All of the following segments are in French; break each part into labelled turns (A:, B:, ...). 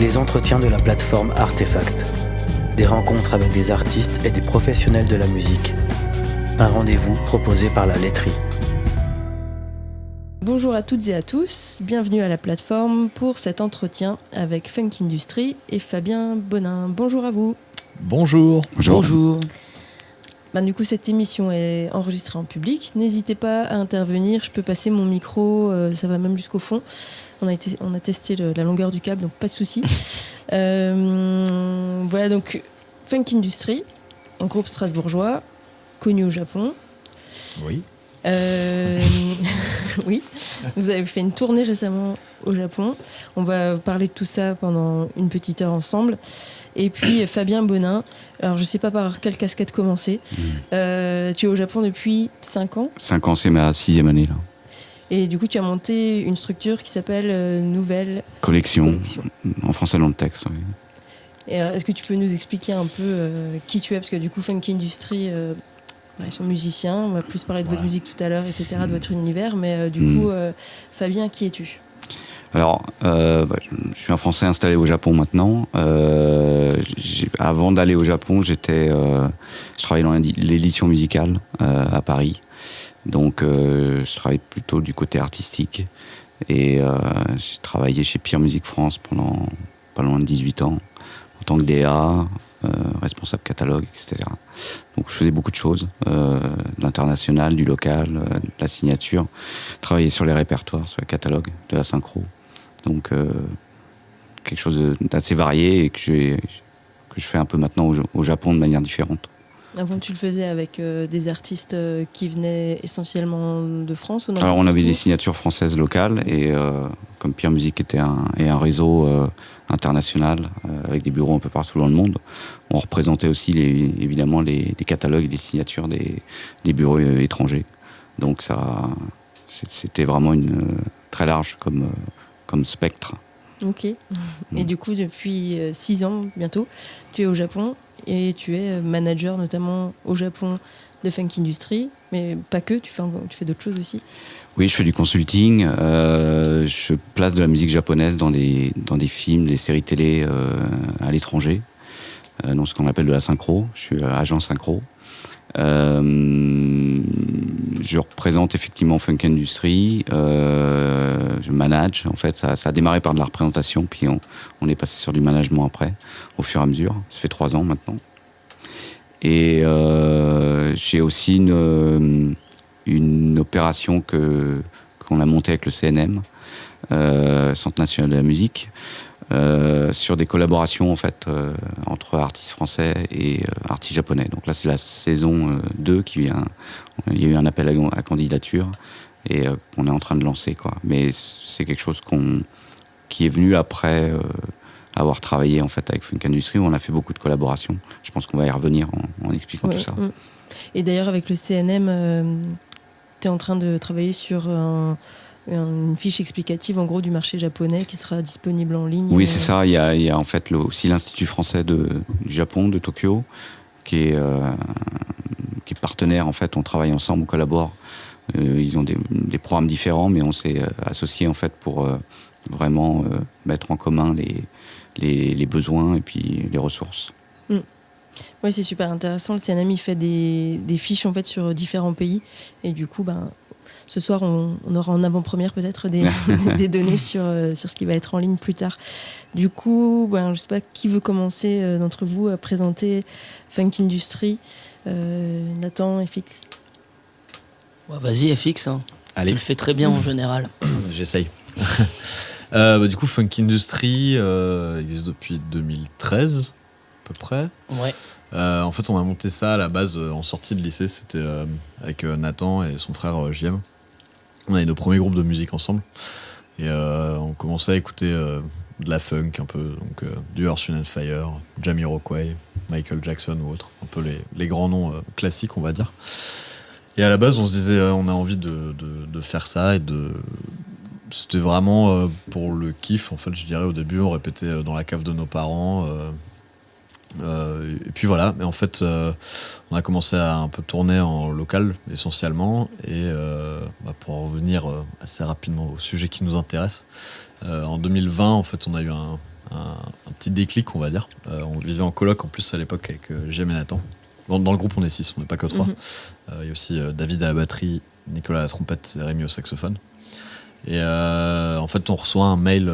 A: les entretiens de la plateforme Artefact. Des rencontres avec des artistes et des professionnels de la musique. Un rendez-vous proposé par la laiterie.
B: Bonjour à toutes et à tous, bienvenue à la plateforme pour cet entretien avec Funk Industry et Fabien Bonin. Bonjour à vous.
C: Bonjour.
D: Bonjour.
B: Du coup, cette émission est enregistrée en public. N'hésitez pas à intervenir, je peux passer mon micro, ça va même jusqu'au fond. On a testé la longueur du câble, donc pas de souci. Voilà, donc Funk Industry, un groupe strasbourgeois, connu au Japon.
C: Oui.
B: Oui, vous avez fait une tournée récemment au Japon. On va parler de tout ça pendant une petite heure ensemble. Et puis Fabien Bonin, alors je sais pas par quelle casquette commencer. Tu es au Japon depuis 5 ans.
D: 5 ans, c'est ma 6e année là.
B: Et du coup, tu as monté une structure qui s'appelle Nouvelle
D: Collection. En français dans le texte. Oui.
B: Et alors, est-ce que tu peux nous expliquer un peu qui tu es? Parce que du coup, Funk Industry, ils sont musiciens. On va plus parler de votre musique tout à l'heure, etc., de votre univers. Mais du coup, Fabien, qui es-tu?
D: Alors, je suis un Français installé au Japon maintenant. Avant d'aller au Japon, je travaillais dans l'édition musicale à Paris. Donc, je travaillais plutôt du côté artistique. Et j'ai travaillé chez Pure Music France pendant pas loin de 18 ans, en tant que DA, responsable catalogue, etc. Donc, je faisais beaucoup de choses, de l'international, du local, de la signature. Travailler sur les répertoires, sur le catalogue, de la synchro. Donc, quelque chose d'assez varié et que je fais un peu maintenant au Japon de manière différente.
B: Avant, tu le faisais avec des artistes qui venaient essentiellement de France ou non?
D: Alors, on avait des signatures françaises locales et comme Pure Music était un réseau international avec des bureaux un peu partout dans le monde, on représentait aussi évidemment les catalogues et les signatures des bureaux étrangers. Donc, c'était vraiment très large comme spectre.
B: Ok. Et du coup, depuis 6 ans bientôt, tu es au Japon et tu es manager notamment au Japon de Funk Industry, mais pas que, tu fais d'autres choses aussi.
D: Oui, je fais du consulting, je place de la musique japonaise dans des films, des séries télé à l'étranger, dans ce qu'on appelle de la synchro. Je suis agent synchro. Je représente effectivement Funk Industry, je manage. En fait, ça a démarré par de la représentation, puis on est passé sur du management après, au fur et à mesure. Ça fait 3 ans maintenant. Et j'ai aussi une opération qu'on a montée avec le CNM, Centre National de la Musique, sur des collaborations en fait entre artistes français et artistes japonais. Donc là, c'est la saison 2 qui vient. Il y a eu un appel à candidature et qu'on est en train de lancer, quoi. Mais c'est quelque chose qui est venu après avoir travaillé en fait avec Funk Industry, où on a fait beaucoup de collaborations. Je pense qu'on va y revenir en expliquant tout ça.
B: Et d'ailleurs, avec le CNM, tu es en train de travailler sur une fiche explicative en gros du marché japonais qui sera disponible en ligne.
D: Oui, c'est ça. Il y a en fait aussi l'Institut français du Japon, de Tokyo, qui est partenaire. En fait, on travaille ensemble, on collabore. Ils ont des programmes différents, mais on s'est associés en fait pour vraiment mettre en commun les besoins et puis les ressources.
B: Oui, c'est super intéressant. Le CNM il fait des fiches en fait sur différents pays et du coup, ce soir, on aura en avant-première peut-être des données sur ce qui va être en ligne plus tard. Du coup, je ne sais pas qui veut commencer d'entre vous à présenter Funk Industry. Nathan, FX.
E: Vas-y, FX. Hein.
C: Allez.
E: Tu le fais très bien en général.
C: J'essaye. Du coup, Funk Industry existe depuis 2013, à peu près.
E: Ouais.
C: En fait, on a monté ça à la base en sortie de lycée. C'était avec Nathan et son frère JM. On avait nos premiers groupes de musique ensemble. Et on commençait à écouter de la funk un peu. Donc du Earth, Wind & Fire, Jamiroquai, Michael Jackson ou autre. Un peu les grands noms classiques, on va dire. Et à la base, on se disait on a envie de faire ça. C'était vraiment pour le kiff. En fait, je dirais au début, on répétait dans la cave de nos parents. Et puis voilà, mais en fait on a commencé à un peu tourner en local essentiellement et pour en revenir assez rapidement au sujet qui nous intéresse, en 2020 en fait on a eu un un petit déclic, on va dire. On vivait en coloc en plus à l'époque avec Jim et Nathan. Dans le groupe, on est 6, on n'est pas que 3. Il y a aussi David à la batterie, Nicolas à la trompette et Rémi au saxophone. Et en fait, on reçoit un mail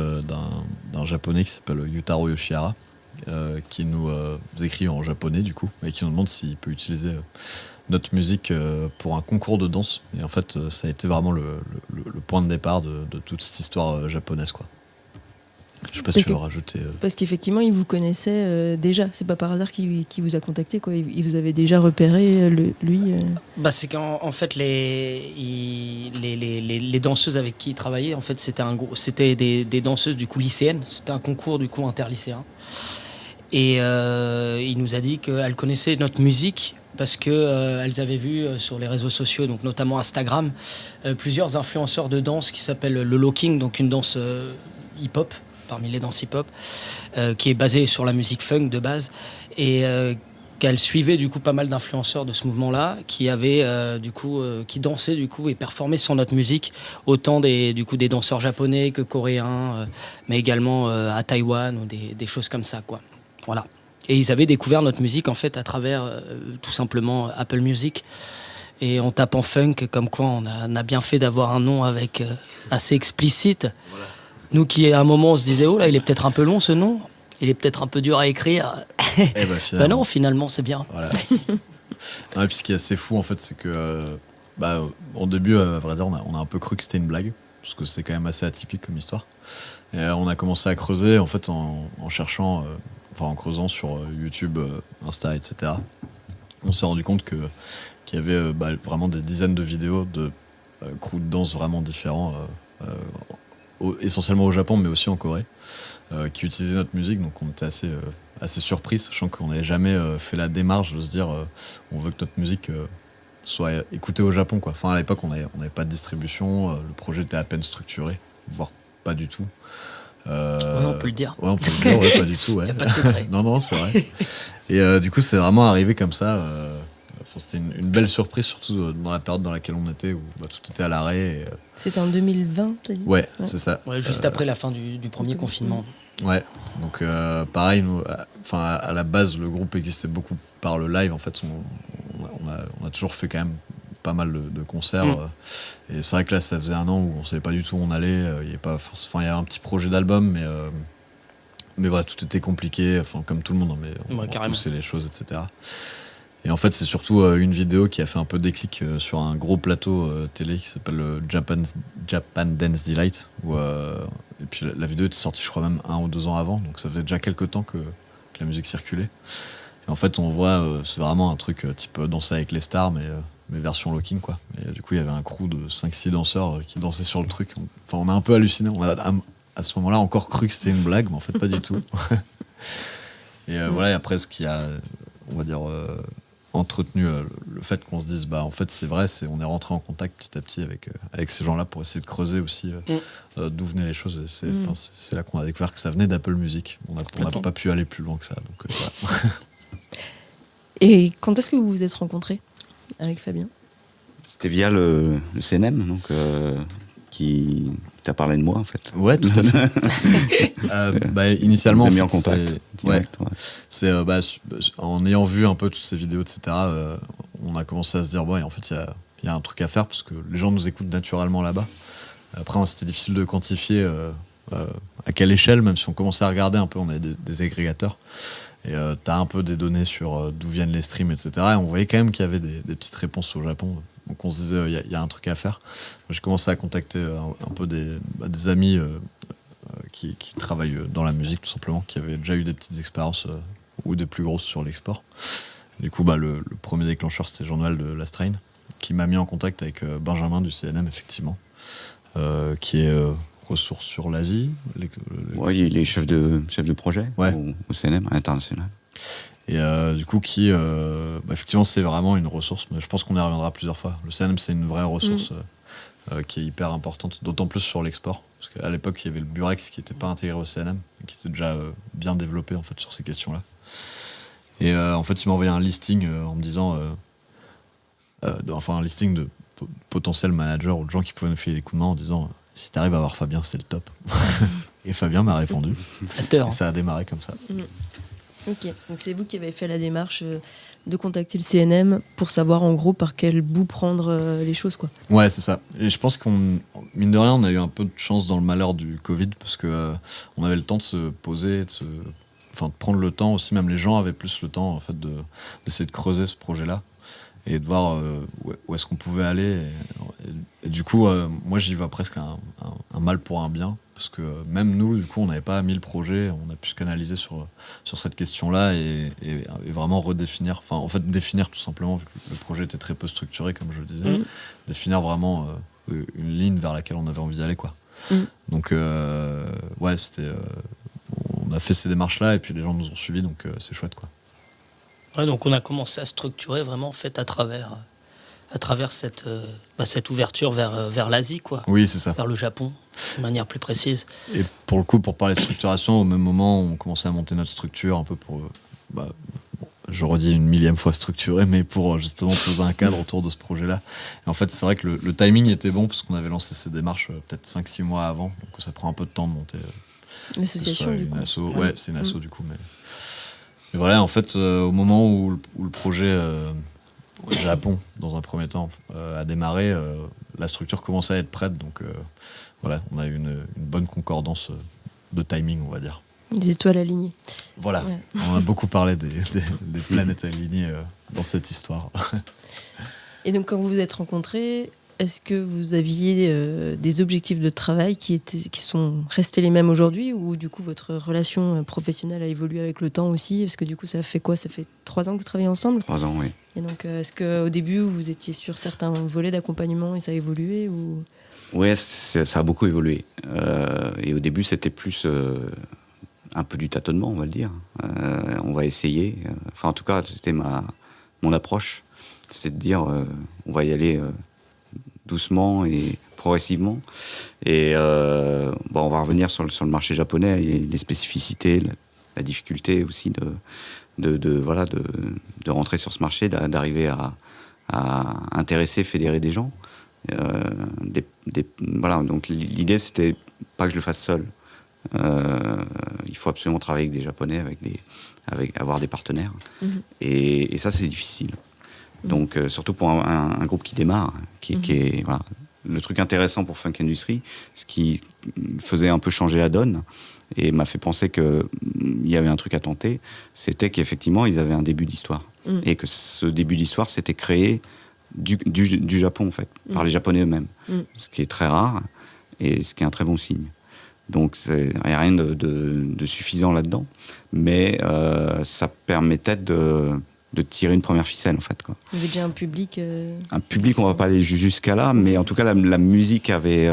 C: d'un japonais qui s'appelle Yutaro Yoshihara, qui nous écrit en japonais du coup, et qui nous demande s'il peut utiliser notre musique pour un concours de danse. Et en fait, ça a été vraiment le point de départ de toute cette histoire japonaise, quoi. Je sais pas si tu veux rajouter.
B: Parce qu'effectivement, il vous connaissait déjà. C'est pas par hasard qu'il vous a contacté, quoi. Il vous avait déjà repéré, lui.
E: C'est qu'en fait, les danseuses avec qui il travaillait, en fait, c'était des danseuses du coup lycéennes. C'était un concours du coup interlycéen. Et il nous a dit qu'elles connaissaient notre musique parce qu'elles avaient vu sur les réseaux sociaux, donc notamment Instagram, plusieurs influenceurs de danse qui s'appellent le locking, donc une danse hip-hop, parmi les danses hip-hop, qui est basée sur la musique funk de base, et qu'elle suivait du coup pas mal d'influenceurs de ce mouvement-là, qui avaient qui dansaient du coup et performaient sur notre musique, autant des danseurs japonais que coréens, mais également à Taïwan ou des choses comme ça, quoi. Voilà. Et ils avaient découvert notre musique en fait à travers tout simplement Apple Music. Et en tapant funk, comme quoi on a bien fait d'avoir un nom avec assez explicite. Voilà. Nous qui à un moment on se disait oh là il est peut-être un peu long ce nom, il est peut-être un peu dur à écrire. Bah non, finalement c'est bien.
C: Voilà. Et puis ce qui est assez fou en fait, c'est que au début, à vrai dire, on a un peu cru que c'était une blague, parce que c'est quand même assez atypique comme histoire. Et on a commencé à creuser en fait en cherchant. En creusant sur YouTube, Insta, etc. On s'est rendu compte qu'il y avait vraiment des dizaines de vidéos de crews de danse vraiment différents, essentiellement au Japon, mais aussi en Corée, qui utilisaient notre musique. Donc on était assez surpris, sachant qu'on n'avait jamais fait la démarche de se dire on veut que notre musique soit écoutée au Japon, quoi. Enfin, à l'époque, on n'avait pas de distribution, le projet était à peine structuré, voire pas du tout.
E: Ouais, on peut le dire.
C: Ouais, on peut le dire, ouais, pas du tout. Ouais.
E: Y a pas de secret.
C: Non, c'est vrai. Et du coup, c'est vraiment arrivé comme ça. C'était une belle surprise, surtout dans la période dans laquelle on était, où tout était à l'arrêt. Et,
B: C'était en 2020, t'as dit ?
C: Ouais, c'est ça.
E: Ouais, juste après la fin du premier confinement.
C: Ouais, donc pareil, nous, à la base, le groupe existait beaucoup par le live. En fait, on a toujours fait quand même pas mal de concerts. Et c'est vrai que là, ça faisait un an où on savait pas du tout où on allait. Il y avait un petit projet d'album, mais voilà, tout était compliqué, comme tout le monde, mais on repoussait les choses, etc. Et en fait, c'est surtout une vidéo qui a fait un peu déclic sur un gros plateau télé qui s'appelle Japan Dance Delight. Et puis la vidéo était sortie, je crois, même 1 ou 2 ans avant, donc ça faisait déjà quelques temps que la musique circulait. Et en fait, on voit, c'est vraiment un truc type Danser avec les stars, mais version locking, quoi. Et du coup, il y avait un crew de 5-6 danseurs qui dansaient sur le truc. On a un peu halluciné. On a à ce moment-là encore cru que c'était une blague, mais en fait, pas du tout. Et voilà, et après, ce qui a, on va dire, entretenu le fait qu'on se dise, en fait, c'est vrai, on est rentré en contact petit à petit avec ces gens-là pour essayer de creuser aussi d'où venaient les choses. Et c'est là qu'on a découvert que ça venait d'Apple Music. On n'a pas pu aller plus loin que ça. Donc, voilà.
B: Et quand est-ce que vous vous êtes rencontrés avec Fabien ?
D: C'était via le CNM, donc, qui t'a parlé de moi, en fait.
C: Ouais, tout à fait. Initialement,
D: on s'est mis en contact. Direct, ouais.
C: C'est en ayant vu un peu toutes ces vidéos, etc., on a commencé à se dire, en fait, il y a un truc à faire, parce que les gens nous écoutent naturellement là-bas. Après, c'était difficile de quantifier à quelle échelle, même si on commençait à regarder un peu, on avait des agrégateurs. Et t'as un peu des données sur d'où viennent les streams, etc. Et on voyait quand même qu'il y avait des petites réponses au Japon. Donc on se disait, il y a un truc à faire. J'ai commencé à contacter un peu des amis qui travaillent dans la musique, tout simplement, qui avaient déjà eu des petites expériences ou des plus grosses sur l'export. Du coup, le premier déclencheur, c'était Jean-Noël de Lastrain, qui m'a mis en contact avec Benjamin du CNM, effectivement, qui est... ressources sur l'Asie.
D: Oui, il est chef de projet au CNM, à l'international.
C: Et du coup, effectivement, c'est vraiment une ressource, mais je pense qu'on y reviendra plusieurs fois. Le CNM, c'est une vraie ressource qui est hyper importante, d'autant plus sur l'export. Parce qu'à l'époque, il y avait le Burex qui n'était pas intégré au CNM, qui était déjà bien développé en fait, sur ces questions-là. Et en fait, il m'a envoyé un listing en me disant... un listing de potentiels managers ou de gens qui pouvaient me filer des coups de main en disant... Si t'arrives à avoir Fabien, c'est le top. Et Fabien m'a répondu.
E: Flatteur.
C: Et ça a démarré comme ça.
B: Ok, donc c'est vous qui avez fait la démarche de contacter le CNM pour savoir en gros par quel bout prendre les choses, quoi.
C: Ouais, c'est ça. Et je pense qu'on, mine de rien, on a eu un peu de chance dans le malheur du Covid parce que on avait le temps de se poser, de prendre le temps aussi. Même les gens avaient plus le temps en fait d'essayer de creuser ce projet-là et de voir où est-ce qu'on pouvait aller. Et du coup, moi, j'y vois presque un mal pour un bien. Parce que même nous, du coup, on n'avait pas mis le projet, on a pu se canaliser sur cette question-là et vraiment redéfinir, définir tout simplement, vu que le projet était très peu structuré, comme je le disais, définir vraiment une ligne vers laquelle on avait envie d'aller, quoi. Donc, ouais, on a fait ces démarches-là et puis les gens nous ont suivis, donc c'est chouette, quoi.
E: Ouais, donc on a commencé à structurer vraiment en fait à travers cette ouverture vers l'Asie, quoi.
C: Oui, c'est ça.
E: Vers le Japon, de manière plus précise.
C: Et pour le coup, pour parler de structuration, au même moment, on commençait à monter notre structure un peu pour, je redis une millième fois structurée, mais pour justement poser un cadre autour de ce projet-là. Et en fait, c'est vrai que le timing était bon parce qu'on avait lancé ces démarches peut-être 5-6 mois avant, donc ça prend un peu de temps de monter.
B: L'association, du coup.
C: Ouais, c'est une asso, du coup. Mais voilà, en fait, au moment où le projet Japon, dans un premier temps, a démarré, la structure commençait à être prête, donc voilà, on a eu une bonne concordance de timing, on va dire.
B: Des étoiles alignées.
C: Voilà,
B: Ouais.
C: on a beaucoup parlé des planètes alignées dans cette histoire.
B: Et donc, quand vous vous êtes rencontrés, est-ce que vous aviez des objectifs de travail qui sont restés les mêmes aujourd'hui, ou du coup votre relation professionnelle a évolué avec le temps aussi? Parce que du coup, ça fait quoi? Ça fait 3 ans que vous travaillez ensemble?
D: 3 ans, oui.
B: Et donc, est-ce qu'au début, vous étiez sur certains volets d'accompagnement et ça a évolué ou...
D: Ouais, ça a beaucoup évolué. Et au début, c'était plus un peu du tâtonnement, on va le dire. On va essayer. Enfin, en tout cas, c'était mon approche. C'est de dire, on va y aller doucement et progressivement. Et on va revenir sur le marché japonais, et les spécificités, la difficulté aussi de rentrer sur ce marché, d'arriver à intéresser, fédérer des gens. Donc l'idée, c'était pas que je le fasse seul. Il faut absolument travailler avec des Japonais, avoir des partenaires. Et ça, c'est difficile. Donc, surtout pour un groupe qui démarre, qui est, voilà. Le truc intéressant pour Funk Industry, ce qui faisait un peu changer la donne et m'a fait penser qu'il y avait un truc à tenter, c'était qu'effectivement, ils avaient un début d'histoire. Et que ce début d'histoire s'était créé du Japon, en fait, par les Japonais eux-mêmes. Ce qui est très rare et ce qui est un très bon signe. Donc, il n'y a rien de suffisant là-dedans. Mais ça permettait de tirer une première ficelle, en fait, quoi.
B: Vous avez déjà un public
D: Un public, on ne va pas aller jusqu'à là, mais en tout cas, la musique avait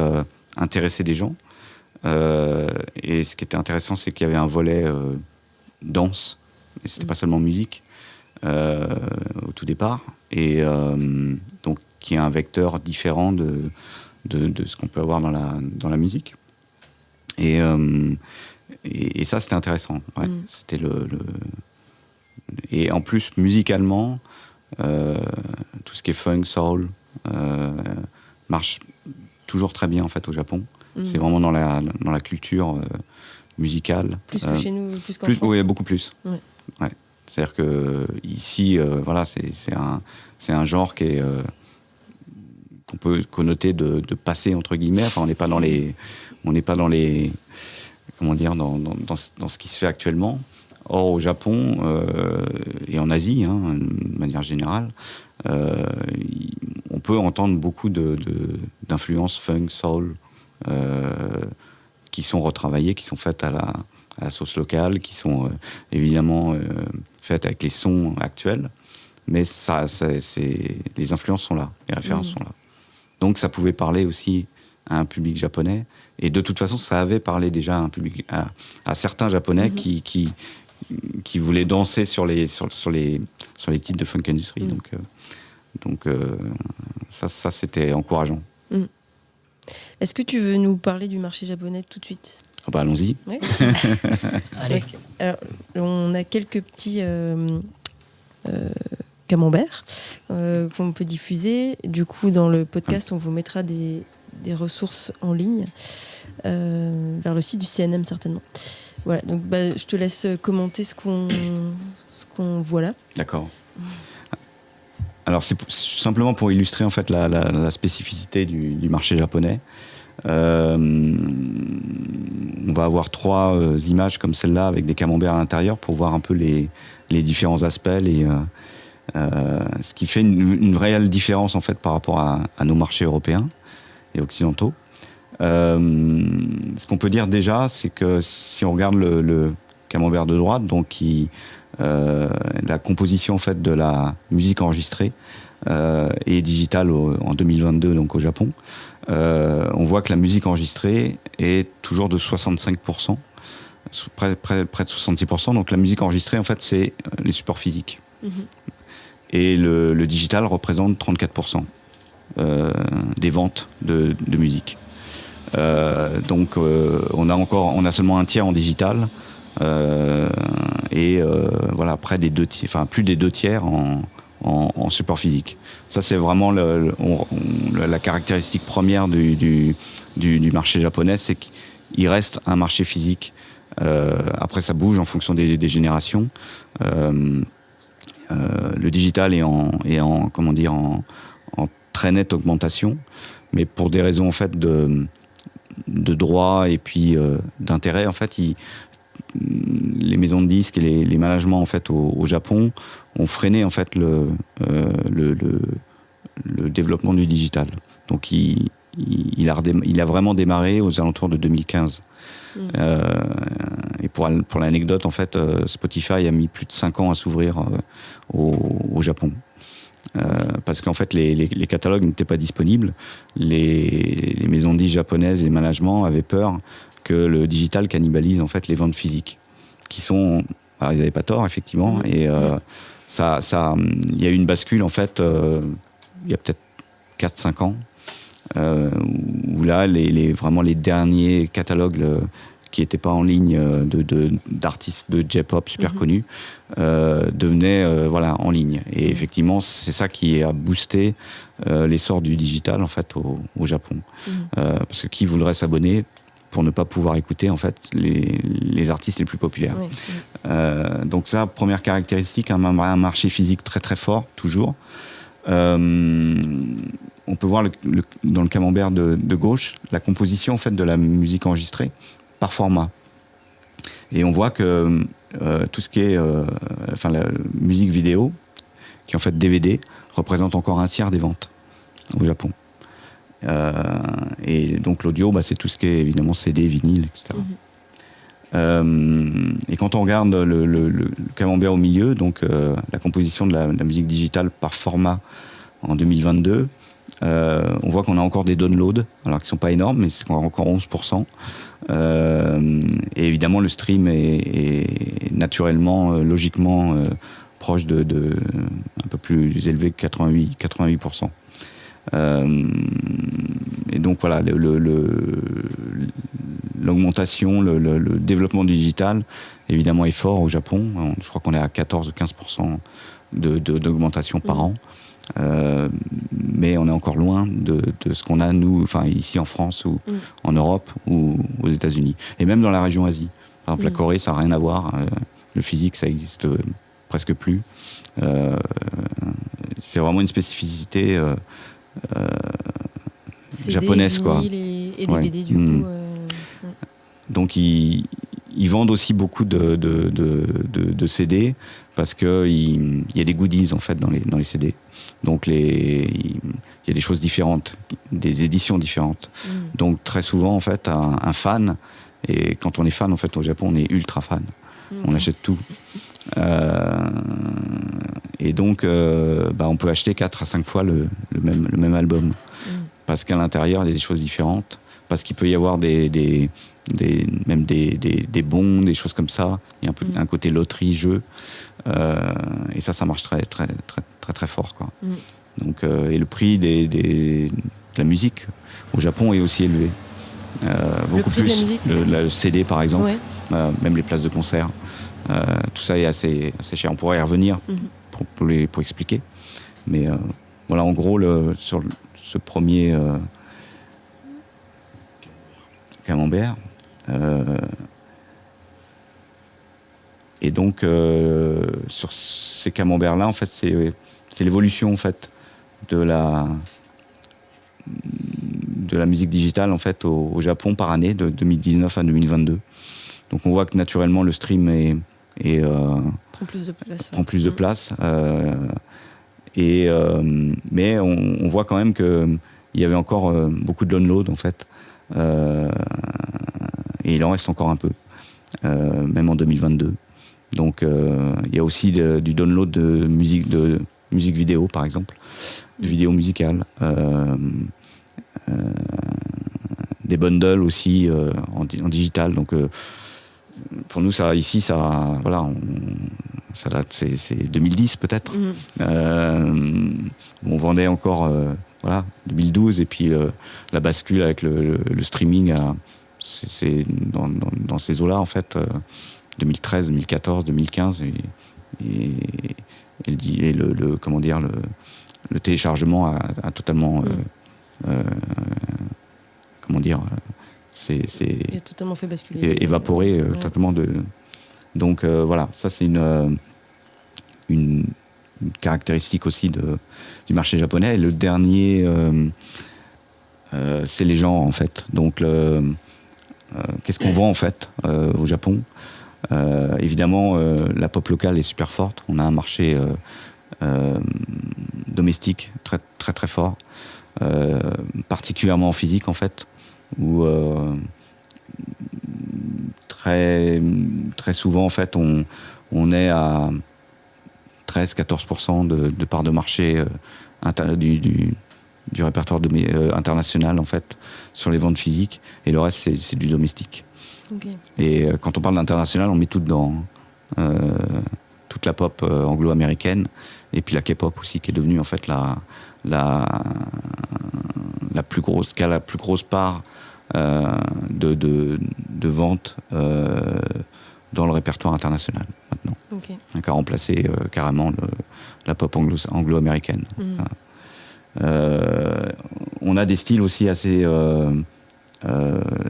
D: intéressé des gens. Et ce qui était intéressant, c'est qu'il y avait un volet danse, et c'était pas seulement musique, au tout départ, et donc qui est un vecteur différent de ce qu'on peut avoir dans la musique. Et ça, c'était intéressant. Ouais. C'était et en plus, musicalement, tout ce qui est funk, soul, marche toujours très bien, en fait, au Japon. C'est vraiment dans la culture musicale.
B: Plus que chez nous, plus qu'en France.
D: Oui, beaucoup plus.
B: Ouais.
D: Ouais. C'est-à-dire que ici, voilà, c'est un genre qui est qu'on peut connoter de passé, entre guillemets. Enfin, on n'est pas dans les comment dire, dans ce qui se fait actuellement. Or, au Japon et en Asie, de manière générale, on peut entendre beaucoup d'influences funk, soul, qui sont retravaillées, qui sont faites à la sauce locale, qui sont évidemment faites avec les sons actuels. Mais les influences sont là, les références sont là. Donc ça pouvait parler aussi à un public japonais. Et de toute façon, ça avait parlé déjà à un public, à certains Japonais qui voulaient danser sur les titres de Funk Industry. Donc ça, c'était encourageant.
B: Est-ce que tu veux nous parler du marché japonais tout de suite?
D: Allons-y.
B: Ouais.
E: Allez.
B: Alors, on a quelques petits camemberts qu'on peut diffuser. Du coup, dans le podcast, on vous mettra des des ressources en ligne vers le site du CNM certainement. Voilà, donc je te laisse commenter ce qu'on voit là.
D: D'accord. Alors c'est simplement pour illustrer en fait la spécificité du marché japonais. On va avoir 3 images comme celle-là avec des camemberts à l'intérieur pour voir un peu les différents aspects, ce qui fait une réelle différence en fait par rapport à nos marchés européens et occidentaux. Ce qu'on peut dire déjà, c'est que si on regarde le camembert de droite, donc la composition en fait de la musique enregistrée et digitale en 2022 donc au Japon, on voit que la musique enregistrée est toujours de 65%, près de 66%. Donc la musique enregistrée en fait c'est les supports physiques. Et le digital représente 34% des ventes de musique. Donc on a seulement un tiers en digital et voilà près des plus des 2 tiers en support physique. Ça c'est vraiment la caractéristique première du marché japonais, c'est qu'il reste un marché physique. Après ça bouge en fonction des générations. Le digital est en très nette augmentation, mais pour des raisons en fait de droit et puis d'intérêt en fait, les maisons de disques et les managements en fait au Japon ont freiné en fait le développement du digital. Donc il a vraiment démarré aux alentours de 2015. Et pour l'anecdote en fait, Spotify a mis plus de 5 ans à s'ouvrir au Japon. Parce qu'en fait les catalogues n'étaient pas disponibles. Les maisons de disques japonaises et les managements avaient peur que le digital cannibalise en fait les ventes physiques, qui sont, alors ils n'avaient pas tort effectivement, et ça il y a eu une bascule en fait il y a peut-être 4-5 ans où là vraiment les derniers catalogues qui n'étaient pas en ligne d'artistes de J-pop super connus devenaient en ligne. Et effectivement, c'est ça qui a boosté l'essor du digital en fait au Japon. Parce que qui voudrait s'abonner pour ne pas pouvoir écouter en fait les artistes les plus populaires. Donc ça, première caractéristique, un marché physique très très fort, toujours. On peut voir dans le camembert de gauche la composition en fait de la musique enregistrée par format. Et on voit que tout ce qui est la musique vidéo, qui est en fait DVD, représente encore un tiers des ventes au Japon. Et donc l'audio, c'est tout ce qui est évidemment CD, vinyle, etc. Et quand on regarde le camembert au milieu, donc la composition de la musique digitale par format en 2022, on voit qu'on a encore des downloads, alors qu'ils ne sont pas énormes, mais c'est encore 11%. Et évidemment, le stream est naturellement, logiquement proche de un peu plus élevé que 88%. Et donc voilà, l'augmentation, le développement digital, évidemment, est fort au Japon. Je crois qu'on est à 14 ou 15% d'augmentation par an. Mais on est encore loin de ce qu'on a, nous, ici en France ou en Europe ou aux États-Unis. Et même dans la région Asie. Par exemple, la Corée, ça n'a rien à voir. Le physique, ça existe presque plus. C'est vraiment une spécificité japonaise, quoi.
B: Et DVD, du coup.
D: Donc, ils vendent aussi beaucoup de CD parce qu'il y a des goodies, en fait, dans les CD. Donc il y a des choses différentes, des éditions différentes. Donc très souvent en fait un fan, et quand on est fan en fait au Japon on est ultra fan, on achète tout. Et donc on peut acheter 4 à 5 fois le même album, parce qu'à l'intérieur il y a des choses différentes, parce qu'il peut y avoir même des bons, des choses comme ça. Il y a un côté loterie, jeu, et ça marche très très très très très fort, quoi. Donc et le prix de la musique au Japon est aussi élevé, beaucoup plus. Le CD par exemple, même les places de concert, tout ça est assez cher. On pourrait y revenir pour expliquer, mais voilà, en gros sur ce premier camembert. Et donc, sur ces camemberts-là, en fait, c'est l'évolution en fait de la musique digitale en fait au Japon par année de 2019 à 2022. Donc on voit que naturellement le stream
B: prend plus de place.
D: prend plus de place. Mais on voit quand même qu'il y avait encore beaucoup de downloads en fait. Et il en reste encore un peu, même en 2022. Donc il y a aussi du download de musique vidéo par exemple, de vidéos musicales. Des bundles aussi en digital. Donc pour nous, ça ici, ça date, c'est 2010 peut-être. On vendait encore 2012 et puis la bascule avec le streaming, c'est dans ces eaux-là en fait, 2013, 2014, 2015 et le téléchargement a totalement il
B: a totalement fait basculer.
D: Évaporé totalement de. Donc voilà, ça c'est une caractéristique aussi du marché japonais. Et le dernier, c'est les gens en fait. Donc qu'est-ce qu'on vend en fait au Japon? Évidemment, la pop locale est super forte. On a un marché domestique très très très fort. Particulièrement en physique en fait, où très, très souvent en fait on est à 13-14% de part de marché du répertoire international en fait sur les ventes physiques, et le reste c'est du domestique.
B: Okay.
D: Et quand on parle d'international, on met tout dedans, toute la pop anglo-américaine et puis la K-pop aussi, qui est devenue en fait la plus grosse part de vente dans le répertoire international maintenant.
B: Okay.
D: Qui a remplacé carrément la pop anglo-américaine. On a des styles aussi assez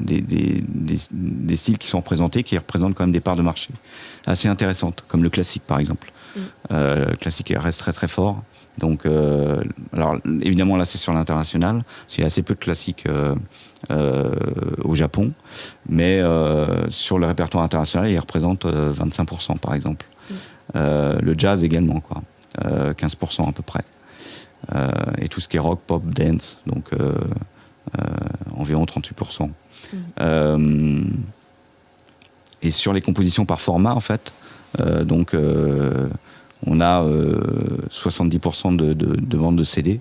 D: des styles qui sont représentés, qui représentent quand même des parts de marché assez intéressantes, comme le classique par exemple. Le classique reste très très fort. Donc, alors évidemment là c'est sur l'international, parce qu'il y a assez peu de classiques au Japon, mais sur le répertoire international il représente 25% par exemple. Le jazz également, 15% à peu près. Et tout ce qui est rock, pop, dance, donc environ 38%. Et sur les compositions par format en fait, on a 70% de ventes de CD.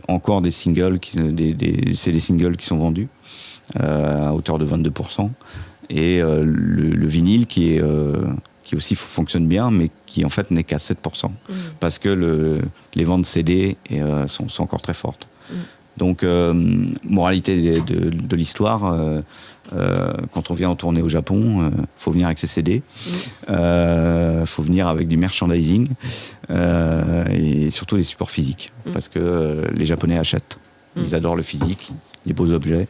D: Encore des singles, des CD singles qui sont vendus à hauteur de 22%. Et le vinyle qui aussi fonctionne bien, mais qui en fait n'est qu'à 7%. Parce que les ventes CD sont encore très fortes. Donc, moralité de l'histoire, quand on vient en tournée au Japon, faut venir avec ses CD, faut venir avec du merchandising, et surtout les supports physiques, parce que les Japonais achètent. Ils adorent le physique, les beaux objets.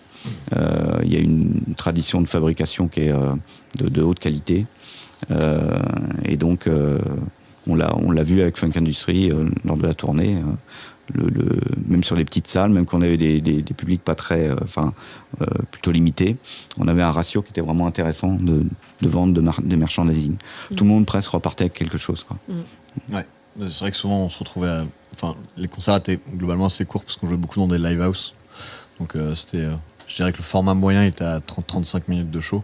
D: Il y a une tradition de fabrication qui est de haute qualité. Et donc, on l'a vu avec Funk Industry lors de la tournée. Même sur les petites salles, même quand on avait des publics pas très, plutôt limités, on avait un ratio qui était vraiment intéressant de vente de merchandising. Tout le monde presque repartait avec quelque chose, quoi.
C: Ouais, c'est vrai que souvent on se retrouvait les concerts étaient globalement assez courts parce qu'on jouait beaucoup dans des live house. Donc c'était, je dirais que le format moyen était à 30-35 minutes de show,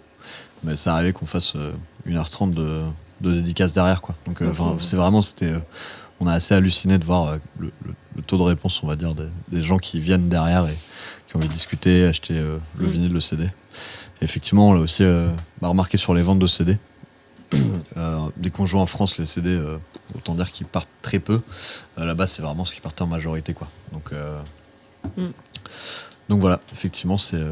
C: mais ça arrivait qu'on fasse 1h30 de dédicace derrière, quoi. Donc on a assez halluciné de voir le taux de réponse, on va dire, des gens qui viennent derrière et qui ont envie de discuter, acheter le vinyle, le CD. Et effectivement, on l'a aussi remarqué sur les ventes de CD. Dès qu'on joue en France, les CD, autant dire qu'ils partent très peu. Là-bas, c'est vraiment ce qui partait en majorité, quoi. Donc voilà, effectivement, c'est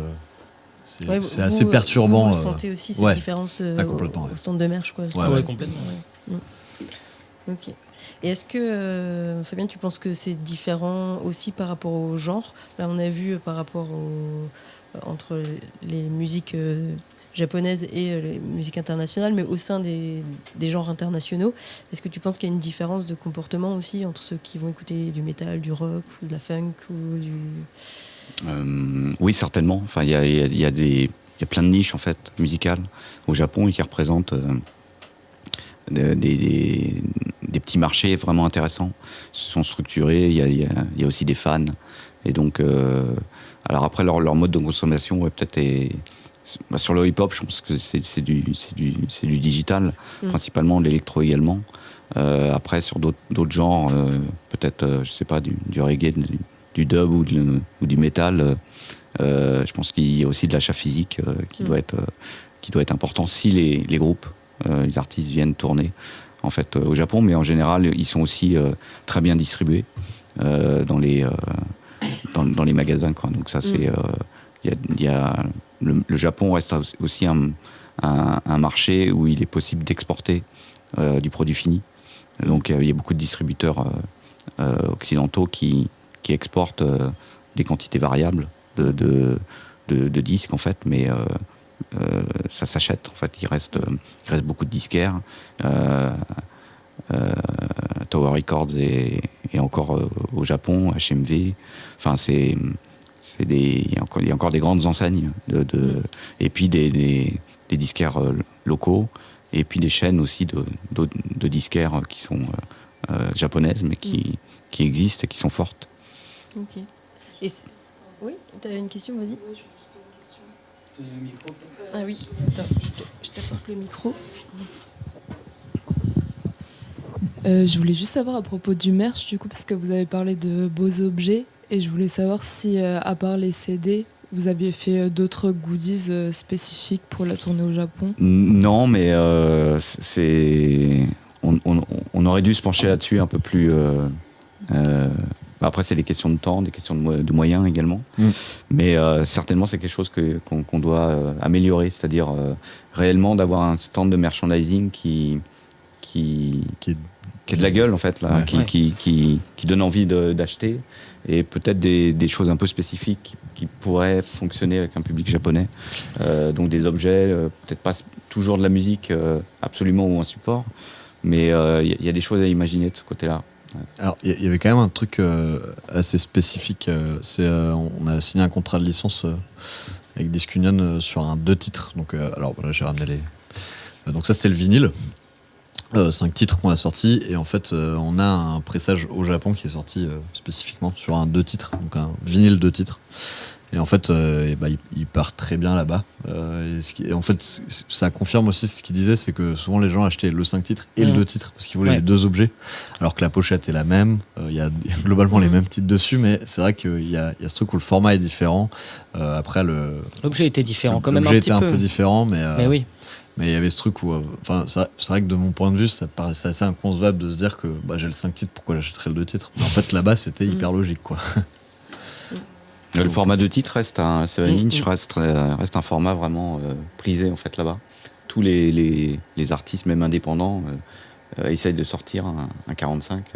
C: assez perturbant.
B: Vous ressentez aussi cette différence au centre de merch, quoi.
E: Ouais, complètement.
B: Ok. Et est-ce que, Fabien, tu penses que c'est différent aussi par rapport au genre? Là, on a vu par rapport entre les musiques japonaises et les musiques internationales, mais au sein des genres internationaux, est-ce que tu penses qu'il y a une différence de comportement aussi entre ceux qui vont écouter du métal, du rock, ou de la funk, ou du...
D: Oui, certainement. Enfin, il y a plein de niches en fait musicales au Japon et qui représentent des petits marchés vraiment intéressants. Ils sont structurés. Il y a aussi des fans. Et donc, alors après leur mode de consommation, ouais, peut-être sur le hip-hop, je pense que c'est du digital, principalement de l'électro également. Après, sur d'autres genres, peut-être, je sais pas, du reggae, du dub ou du métal. Je pense qu'il y a aussi de l'achat physique qui doit être important si les groupes, les artistes viennent tourner en fait au Japon, mais en général ils sont aussi très bien distribués dans les magasins, quoi. Donc ça c'est le Japon reste aussi un marché où il est possible d'exporter du produit fini. Donc il y a beaucoup de distributeurs occidentaux qui exportent des quantités variables de disques en fait, mais ça s'achète en fait. Il reste beaucoup de disquaires, Tower Records et encore au Japon, HMV. Enfin il y a encore des grandes enseignes et puis des disquaires locaux et puis des chaînes aussi de disquaires qui sont japonaises mais qui existent et qui sont fortes.
B: Ok. Oui, tu avais une question, vas-y.
F: Oui, je juste une question.
E: Micro.
B: Ah oui, attends, je t'apporte le micro.
F: Je voulais juste savoir à propos du merch, du coup, parce que vous avez parlé de beaux objets, et je voulais savoir si, à part les CD, vous aviez fait d'autres goodies spécifiques pour la tournée au Japon.
D: Non, mais on aurait dû se pencher là-dessus un peu plus. Après, c'est des questions de temps, des questions de moyens également. Mais certainement, c'est quelque chose qu'on doit améliorer, c'est-à-dire réellement d'avoir un stand de merchandising qui a de la gueule, en fait, là, qui donne envie d'acheter, et peut-être des choses un peu spécifiques qui pourraient fonctionner avec un public japonais. Donc des objets, peut-être pas toujours de la musique absolument ou un support, mais il y a des choses à imaginer de ce côté-là.
C: Alors, il y avait quand même un truc assez spécifique. On a signé un contrat de licence avec Disc Union sur un 2 titres. Donc, alors voilà, j'ai ramené les. Donc ça, c'était le vinyle. 5 titres qu'on a sortis. Et en fait, on a un pressage au Japon qui est sorti spécifiquement sur un 2 titres. Donc un vinyle 2 titres. Et en fait, il part très bien là-bas. Et en fait, ça confirme aussi ce qu'il disait, c'est que souvent les gens achetaient le 5 titres et le 2 titres parce qu'ils voulaient les deux objets, alors que la pochette est la même. Il y a globalement les mêmes titres dessus, mais c'est vrai qu'il y a ce truc où le format est différent. Après,
E: l'objet était différent, quand même un
C: petit
E: petit
C: peu. L'objet était
E: peu
C: un peu différent, mais
E: oui.
C: Mais il y avait ce truc où, c'est vrai que de mon point de vue, ça paraissait assez inconcevable de se dire que j'ai le 5 titres, pourquoi j'achèterais le 2 titres. Mais en fait, là-bas, c'était hyper logique, quoi.
D: Le format de titre reste un 7 inch, reste un format vraiment prisé en fait là-bas. Tous les artistes, même indépendants, essayent de sortir un 45.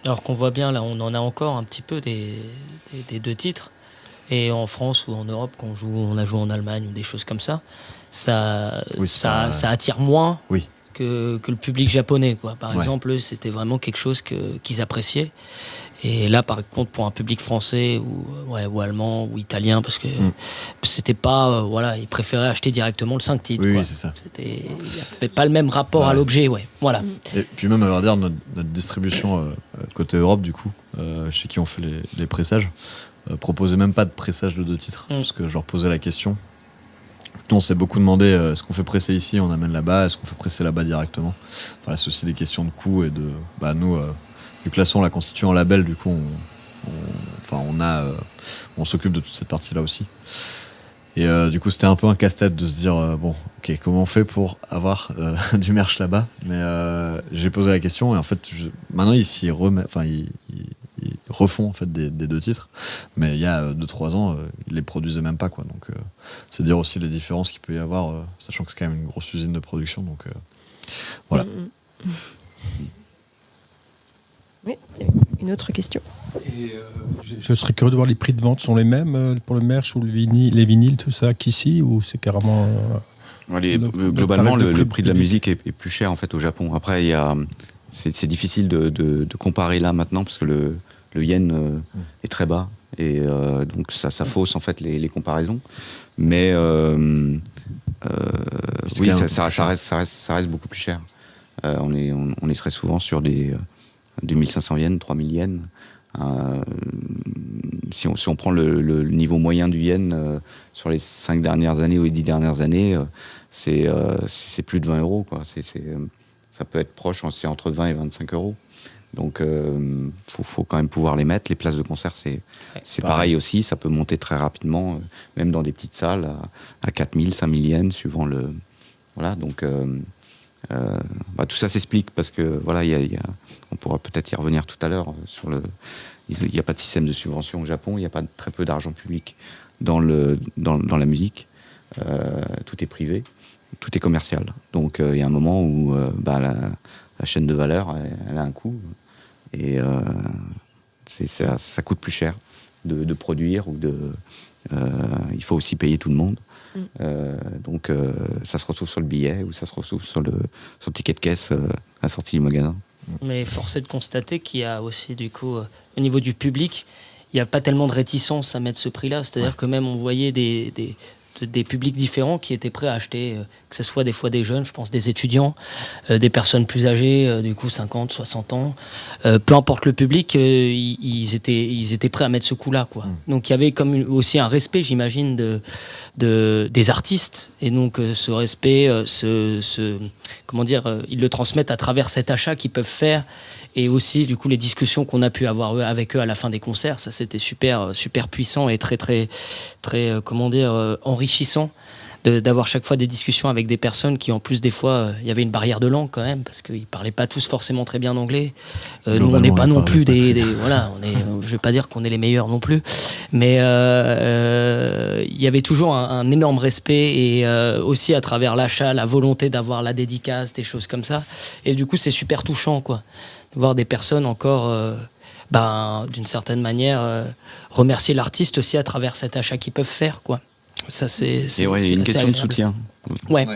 E: Alors qu'on voit bien, là, on en a encore un petit peu des 2 titres. Et en France ou en Europe, quand on a joué en Allemagne ou des choses comme ça, ça attire moins que le public japonais, quoi. Par exemple, c'était vraiment quelque chose qu'ils appréciaient. Et là, par contre, pour un public français ou allemand ou italien, parce que c'était pas, ils préféraient acheter directement le 5 titres.
C: Oui, c'est ça.
E: Il n'y avait pas le même rapport à l'objet, voilà.
C: Et puis même, à vrai dire, notre distribution côté Europe, du coup, chez qui on fait les pressages, proposait même pas de pressage de 2 titres, parce que je leur posais la question. Nous, on s'est beaucoup demandé, est-ce qu'on fait presser ici, on amène là-bas, est-ce qu'on fait presser là-bas directement. Voilà, c'est aussi des questions de coût et de, nous. Vu que là, on l'a constitué en label, du coup, on s'occupe de toute cette partie-là aussi. Et du coup, c'était un peu un casse-tête de se dire, ok, comment on fait pour avoir du merch là-bas. Mais j'ai posé la question et en fait, maintenant, ils refont en fait des 2 titres. Mais il y a 2-3 ans, ils les produisaient même pas, quoi. Donc, c'est dire aussi les différences qu'il peut y avoir, sachant que c'est quand même une grosse usine de production. Donc, voilà.
B: Oui, une autre question.
G: Et je serais curieux de voir les prix de vente sont les mêmes pour le merch ou les vinyles, tout ça, qu'ici, ou c'est carrément...
D: Globalement, le prix de la musique est plus cher en fait au Japon. Après, c'est difficile de comparer là maintenant parce que le yen est très bas et donc ça fausse en fait les comparaisons. Mais oui, ça reste beaucoup plus cher. On est très souvent sur des 2500 yens, 3000 yens. Si on prend le niveau moyen du yen sur les 5 dernières années ou les 10 dernières années, c'est plus de 20 euros, quoi. Ça peut être proche, c'est entre 20 et 25 euros. Donc, faut quand même pouvoir les mettre. Les places de concert, c'est pareil aussi. Ça peut monter très rapidement, même dans des petites salles, à 4000, 5000 yens, suivant le... Voilà, donc... tout ça s'explique parce que, voilà, on pourra peut-être y revenir tout à l'heure sur le... Il n'y a pas de système de subvention au Japon, il n'y a pas très peu d'argent public dans la musique. Tout est privé, tout est commercial. Donc il y a un moment où la chaîne de valeur, elle a un coût. Et ça coûte plus cher de produire. Il faut aussi payer tout le monde. Donc ça se retrouve sur le billet ou ça se retrouve sur le ticket de caisse à la sortie du magasin.
E: Mais force est de constater qu'il y a aussi, du coup, au niveau du public, il n'y a pas tellement de réticence à mettre ce prix-là. C'est-à-dire que même on voyait des publics différents qui étaient prêts à acheter, que ce soit des fois des jeunes, je pense des étudiants, des personnes plus âgées, du coup 50, 60 ans. Peu importe le public, ils étaient prêts à mettre ce coup-là, quoi. Donc il y avait aussi un respect, j'imagine, des artistes. Et donc ce respect, comment dire, ils le transmettent à travers cet achat qu'ils peuvent faire. Et aussi, du coup, les discussions qu'on a pu avoir avec eux à la fin des concerts, ça c'était super puissant et très, très, très, comment dire, enrichissant d'avoir chaque fois des discussions avec des personnes qui, en plus, des fois, il y avait une barrière de langue quand même, parce qu'ils parlaient pas tous forcément très bien anglais. Nous, on n'est pas non plus voilà, je vais pas dire qu'on est les meilleurs non plus, mais il y avait toujours un énorme respect et aussi à travers l'achat, la volonté d'avoir la dédicace, des choses comme ça. Et du coup, c'est super touchant, quoi. Voir des personnes encore, d'une certaine manière, remercier l'artiste aussi à travers cet achat qu'ils peuvent faire, quoi. Ça, c'est
D: il y a une question
E: agréable.
D: de soutien.
E: Ouais.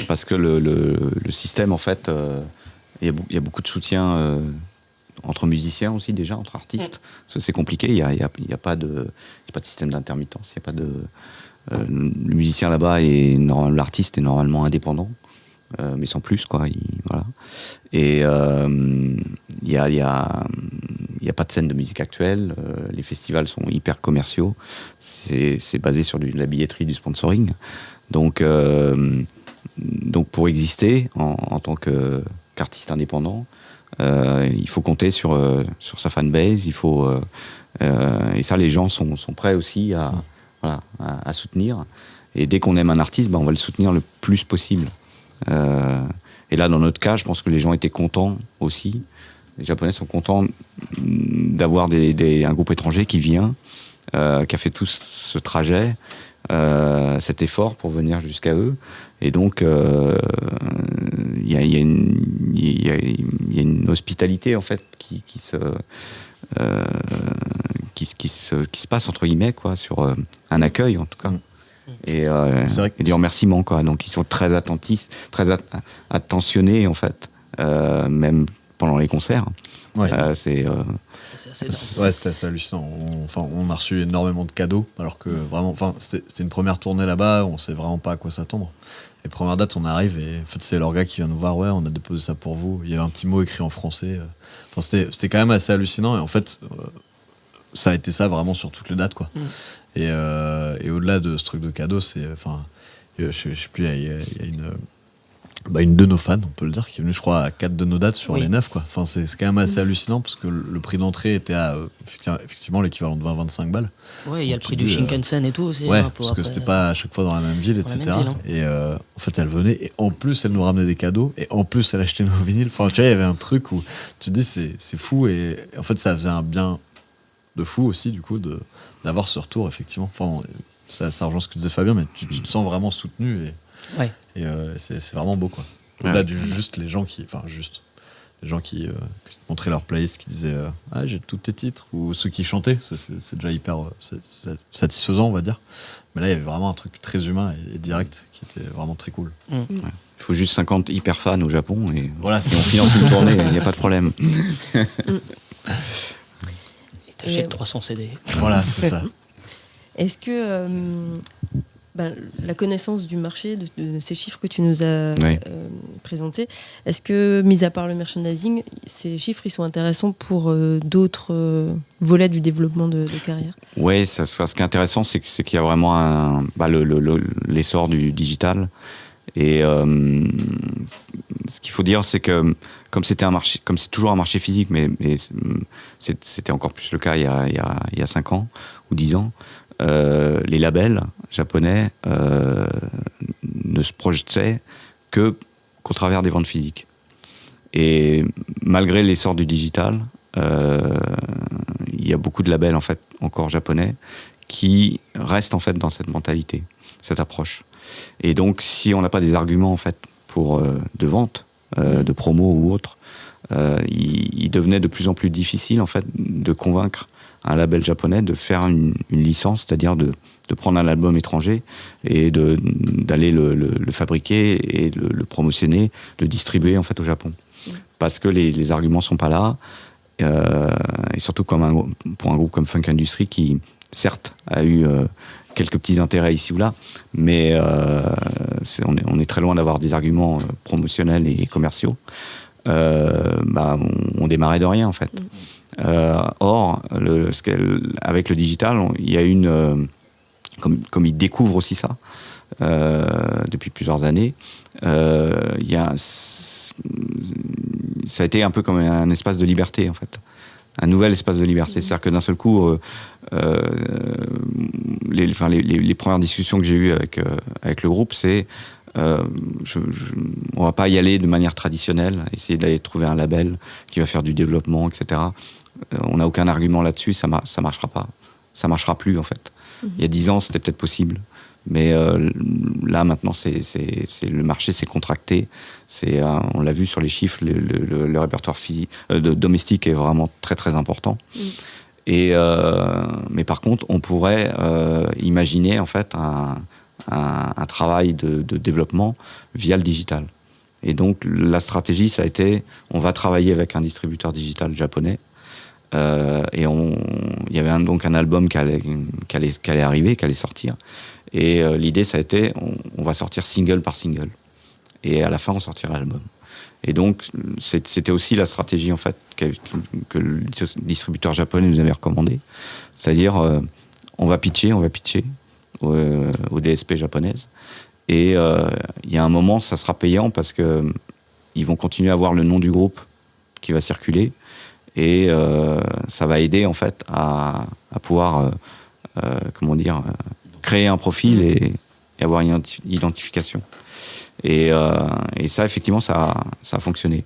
D: Parce que le système, en fait, il y a beaucoup de soutien entre musiciens aussi, déjà, entre artistes. Parce que c'est compliqué, il y a pas de système d'intermittence. Il y a pas de... le musicien là-bas, l'artiste est normalement indépendant. Mais sans plus, quoi. Voilà. Et il y a pas de scène de musique actuelle. Les festivals sont hyper commerciaux. C'est basé sur de la billetterie, du sponsoring. Donc pour exister en tant qu'artiste indépendant, il faut compter sur sa fanbase. Il faut et ça, les gens sont prêts aussi à soutenir. Et dès qu'on aime un artiste, on va le soutenir le plus possible. Et là, dans notre cas, je pense que les gens étaient contents aussi. Les Japonais sont contents d'avoir un groupe étranger qui vient, qui a fait tout ce trajet, cet effort pour venir jusqu'à eux. Et donc, il y a une hospitalité en fait qui se passe entre guillemets, quoi, sur un accueil en tout cas. Et des remerciements, quoi. Donc ils sont très attentifs, très attentionnés en fait, même pendant les concerts.
E: C'est
C: c'était assez hallucinant. On a reçu énormément de cadeaux, alors que vraiment, c'était une première tournée là-bas, on sait vraiment pas à quoi s'attendre. Et première date, on arrive et en fait c'est leur gars qui vient nous voir. Ouais, on a déposé ça pour vous. Il y avait un petit mot écrit en français. C'était quand même assez hallucinant. Et en fait, ça a été ça vraiment sur toutes les dates, quoi. Et au-delà de ce truc de cadeau, je sais plus, il y a une de nos fans, on peut le dire, qui est venue, je crois, à 4 de nos dates sur les 9, quoi. C'est quand même assez hallucinant parce que le prix d'entrée était à effectivement l'équivalent de 20-25 balles.
E: Ouais, il y a le prix du Shinkansen et tout aussi.
C: Ouais, parce que c'était pas à chaque fois dans la même ville, etc. Et en fait, elle venait et en plus, elle nous ramenait des cadeaux et en plus, elle achetait nos vinyles. Enfin, tu vois, il y avait un truc où tu te dis, c'est fou et en fait, ça faisait un bien de fou aussi, du coup, d'avoir ce retour, effectivement. Enfin, ça rejoint ce que disait Fabien, mais tu te sens vraiment soutenu et c'est vraiment beau, quoi. Au-delà du juste les gens qui... Enfin, juste... Les gens qui montraient leur playlist, qui disaient ah, j'ai tous tes titres, ou ceux qui chantaient, c'est déjà hyper satisfaisant, on va dire. Mais là, il y avait vraiment un truc très humain et direct qui était vraiment très cool.
D: Ouais. Il faut juste 50 hyper fans au Japon et
C: Voilà,
D: on finance une tournée, il n'y a pas de problème.
E: Et t'achètes 300 CD.
C: Voilà, c'est ça.
B: Est-ce que la connaissance du marché, de ces chiffres que tu nous as
D: Oui.
B: présentés, est-ce que, mis à part le merchandising, ces chiffres ils sont intéressants pour d'autres volets du développement de carrière?
D: Oui, ce qui est intéressant, c'est qu'il y a vraiment l'essor du digital. Et ce qu'il faut dire, c'est que comme c'est toujours un marché physique, mais c'était encore plus le cas il y a 5 ans ou 10 ans, les labels japonais ne se projetaient qu'au travers des ventes physiques. Et malgré l'essor du digital, il y a beaucoup de labels en fait encore japonais qui restent en fait dans cette mentalité, cette approche. Et donc, si on n'a pas des arguments en fait de vente, de promo ou autre, il devenait de plus en plus difficile en fait de convaincre un label japonais de faire une licence, c'est-à-dire de prendre un album étranger et d'aller le fabriquer et le promotionner, le distribuer en fait au Japon. Parce que les arguments sont pas là, et surtout pour un groupe comme Funk Industry qui certes a eu quelques petits intérêts ici ou là, mais on est très loin d'avoir des arguments promotionnels et commerciaux. On démarrait de rien en fait. Or, avec le digital, il y a comme ils découvrent aussi ça depuis plusieurs années, ça a été un peu comme un espace de liberté en fait. Un nouvel espace de liberté. C'est-à-dire que d'un seul coup, les premières discussions que j'ai eues avec le groupe, c'est on va pas y aller de manière traditionnelle, essayer d'aller trouver un label qui va faire du développement, etc. On n'a aucun argument là-dessus, ça marchera pas. Ça marchera plus, en fait. Il y a 10 ans, c'était peut-être possible. Mais là, maintenant, le marché s'est contracté. On l'a vu sur les chiffres, le répertoire domestique est vraiment très, très important. Mais par contre, on pourrait imaginer, en fait, un travail de développement via le digital. Et donc, la stratégie, ça a été, on va travailler avec un distributeur digital japonais. Et il y avait donc un album qui allait arriver, qui allait sortir. Et l'idée, ça a été, on va sortir single par single. Et à la fin, on sortira l'album. Et donc, c'était aussi la stratégie, en fait, que le distributeur japonais nous avait recommandé. C'est-à-dire, on va pitcher aux DSP japonaises. Et il y a un moment, ça sera payant parce que ils vont continuer à avoir le nom du groupe qui va circuler. Et ça va aider, en fait, à pouvoir, créer un profil et avoir une identification. Et ça, effectivement, ça a fonctionné.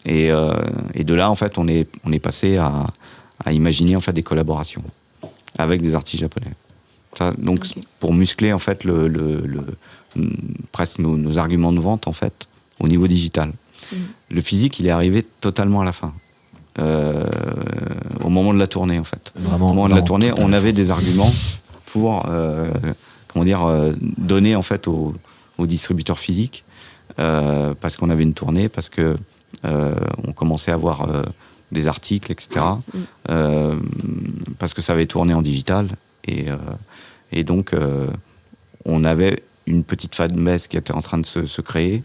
D: Et de là, en fait, on est passé à imaginer, en fait, des collaborations avec des artistes japonais. Ça, donc, pour muscler, en fait, presque nos arguments de vente, en fait, au niveau digital. Le physique, il est arrivé totalement à la fin. Au moment de la tournée, en fait.
C: Vraiment,
D: au moment de la tournée, on avait des arguments pour donner, en fait, aux distributeurs physiques, parce qu'on avait une tournée, parce que on commençait à avoir des articles, etc. Parce que ça avait tourné en digital. Et donc, on avait une petite fanbase qui était en train de se créer.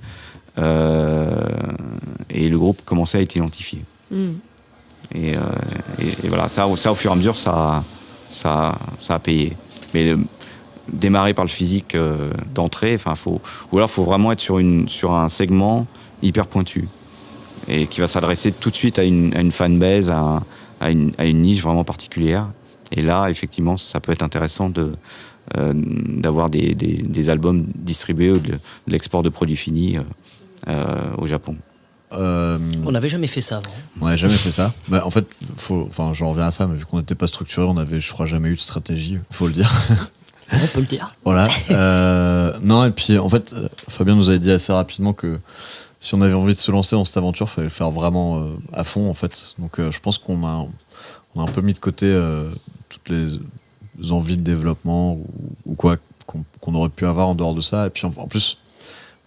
D: Et le groupe commençait à être identifié. Et voilà, ça, au fur et à mesure, ça a payé. Mais démarrer par le physique d'entrée, ou alors il faut vraiment être sur un segment hyper pointu et qui va s'adresser tout de suite à une fanbase, à une niche vraiment particulière. Et là, effectivement, ça peut être intéressant d'avoir des albums distribués ou de l'export de produits finis au Japon.
E: On n'avait jamais fait ça avant.
C: On n'avait jamais fait ça. Bah, en fait, j'en reviens à ça, mais vu qu'on n'était pas structuré, on n'avait, je crois, jamais eu de stratégie, faut le dire.
E: On peut le dire.
C: Voilà. Non, et puis en fait, Fabien nous avait dit assez rapidement que si on avait envie de se lancer dans cette aventure, il fallait le faire vraiment à fond en fait. Donc je pense qu'on a un peu mis de côté toutes les envies de développement ou quoi qu'on aurait pu avoir en dehors de ça. Et puis en plus,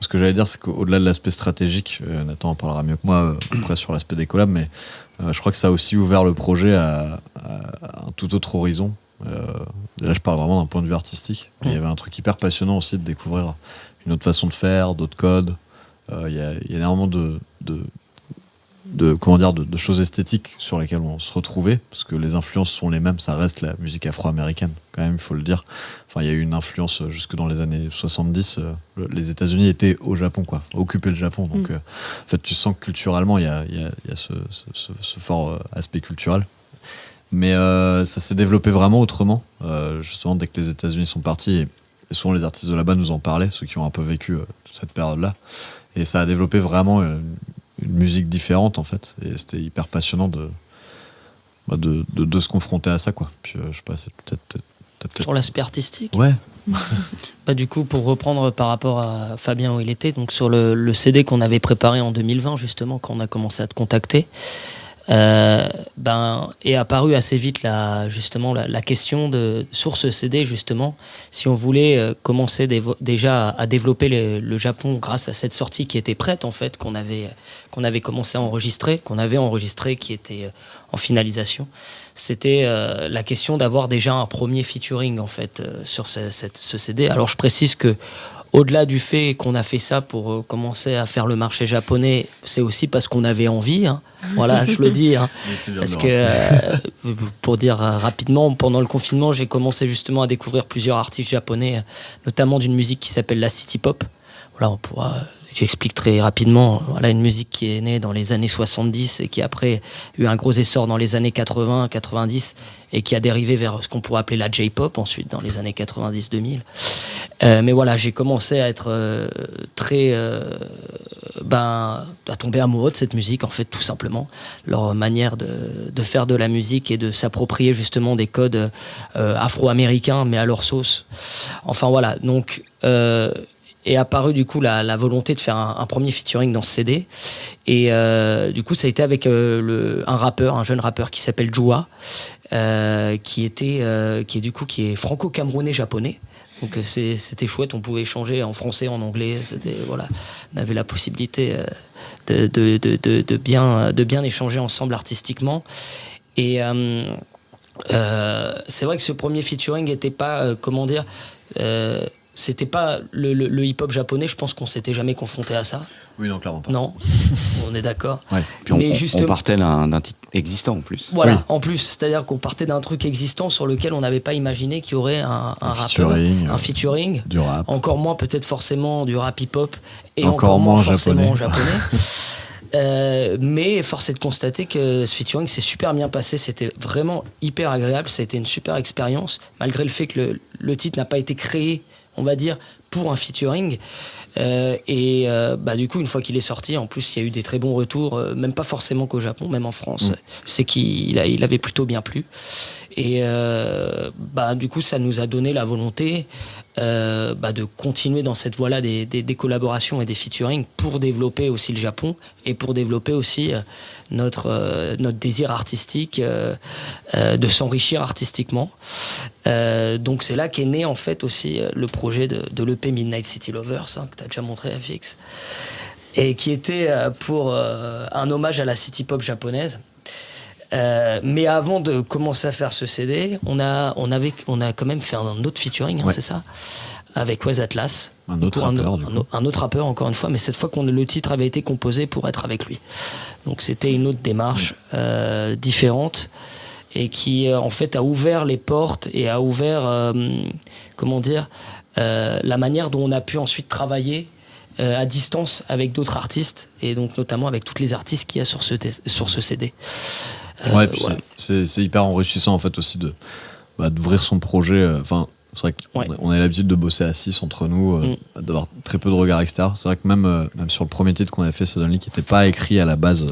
C: ce que j'allais dire, c'est qu'au-delà de l'aspect stratégique, Nathan en parlera mieux que moi après sur l'aspect des collabs, mais je crois que ça a aussi ouvert le projet à un tout autre horizon. Là, je parle vraiment d'un point de vue artistique. Il y avait un truc hyper passionnant aussi de découvrir une autre façon de faire, d'autres codes. Il y a énormément de choses esthétiques sur lesquelles on se retrouvait, parce que les influences sont les mêmes, ça reste la musique afro-américaine, quand même, il faut le dire. Enfin, il y a eu une influence jusque dans les années 70. Les États-Unis étaient au Japon, quoi, occupaient le Japon. Donc, en fait, tu sens que culturellement, il y a ce fort aspect culturel. Mais ça s'est développé vraiment autrement, justement, dès que les États-Unis sont partis. Et souvent, les artistes de là-bas nous en parlaient, ceux qui ont un peu vécu toute cette période-là. Et ça a développé vraiment une musique différente, en fait. Et c'était hyper passionnant de se confronter à ça, quoi. Puis, je sais pas, c'est peut-être...
E: Sur l'aspect artistique.
C: Ouais.
E: Du coup, pour reprendre par rapport à Fabien où il était, donc sur le CD qu'on avait préparé en 2020, justement, quand on a commencé à te contacter, est apparue assez vite la question sur ce CD, justement, si on voulait commencer déjà à développer le Japon grâce à cette sortie qui était prête, en fait, qu'on avait commencé à enregistrer, qui était en finalisation. C'était la question d'avoir déjà un premier featuring, en fait, sur ce CD. Alors je précise que au-delà du fait qu'on a fait ça pour commencer à faire le marché japonais, c'est aussi parce qu'on avait envie. Hein. Voilà, je le dis. Hein. Parce que, pour dire rapidement, pendant le confinement, j'ai commencé justement à découvrir plusieurs artistes japonais, notamment d'une musique qui s'appelle la city pop. Voilà, j'explique très rapidement. Voilà, une musique qui est née dans les années 70 et qui après a eu un gros essor dans les années 80, 90 et qui a dérivé vers ce qu'on pourrait appeler la J-pop ensuite dans les années 90-2000. Mais voilà, j'ai commencé à être à tomber amoureux de cette musique, en fait, tout simplement. Leur manière de faire de la musique et de s'approprier justement des codes afro-américains, mais à leur sauce. Enfin voilà, donc est apparue du coup la volonté de faire un premier featuring dans ce CD. Et du coup, ça a été avec un jeune rappeur qui s'appelle Joua, qui est franco-camerounais japonais. Donc c'était chouette, on pouvait échanger en français, en anglais, on avait la possibilité de bien échanger ensemble artistiquement. Et c'est vrai que ce premier featuring n'était pas, c'était pas le hip-hop japonais, je pense qu'on s'était jamais confronté à ça.
C: Oui, non, clairement pas.
E: Non, on est d'accord.
D: Ouais. Puis on partait d'un titre existant en plus.
E: Voilà,
C: oui.
E: En plus, c'est-à-dire qu'on partait d'un truc existant sur lequel on n'avait pas imaginé qu'il y aurait un rappeur, un featuring,
C: du rap.
E: Encore moins peut-être forcément du rap hip-hop, et
C: encore moins
E: forcément japonais. Mais force est de constater que ce featuring s'est super bien passé, c'était vraiment hyper agréable, ça a été une super expérience, malgré le fait que le titre n'a pas été créé, on va dire, pour un featuring. Du coup, une fois qu'il est sorti, en plus, il y a eu des très bons retours, même pas forcément qu'au Japon, même en France. Je sais qu'il avait plutôt bien plu. Et du coup, ça nous a donné la volonté de continuer dans cette voie-là des collaborations et des featuring pour développer aussi le Japon et pour développer aussi notre désir artistique de s'enrichir artistiquement. Donc c'est là qu'est né en fait aussi le projet de l'EP Midnight City Lovers, que tu as déjà montré à FX, et qui était pour un hommage à la city pop japonaise. Mais avant de commencer à faire ce CD, on a quand même fait un autre featuring, c'est ça, avec Wes Atlas,
C: un autre
E: rappeur encore une fois, mais cette fois le titre avait été composé pour être avec lui. Donc c'était une autre démarche différente et qui en fait a ouvert les portes et a ouvert la manière dont on a pu ensuite travailler à distance avec d'autres artistes et donc notamment avec toutes les artistes qu'il y a sur ce CD.
C: Puis c'est hyper enrichissant en fait aussi d'ouvrir son projet. C'est vrai qu'on a l'habitude de bosser à 6 entre nous, d'avoir très peu de regards extérieurs. C'est vrai que même sur le premier titre qu'on avait fait, Suddenly, qui n'était pas écrit à la base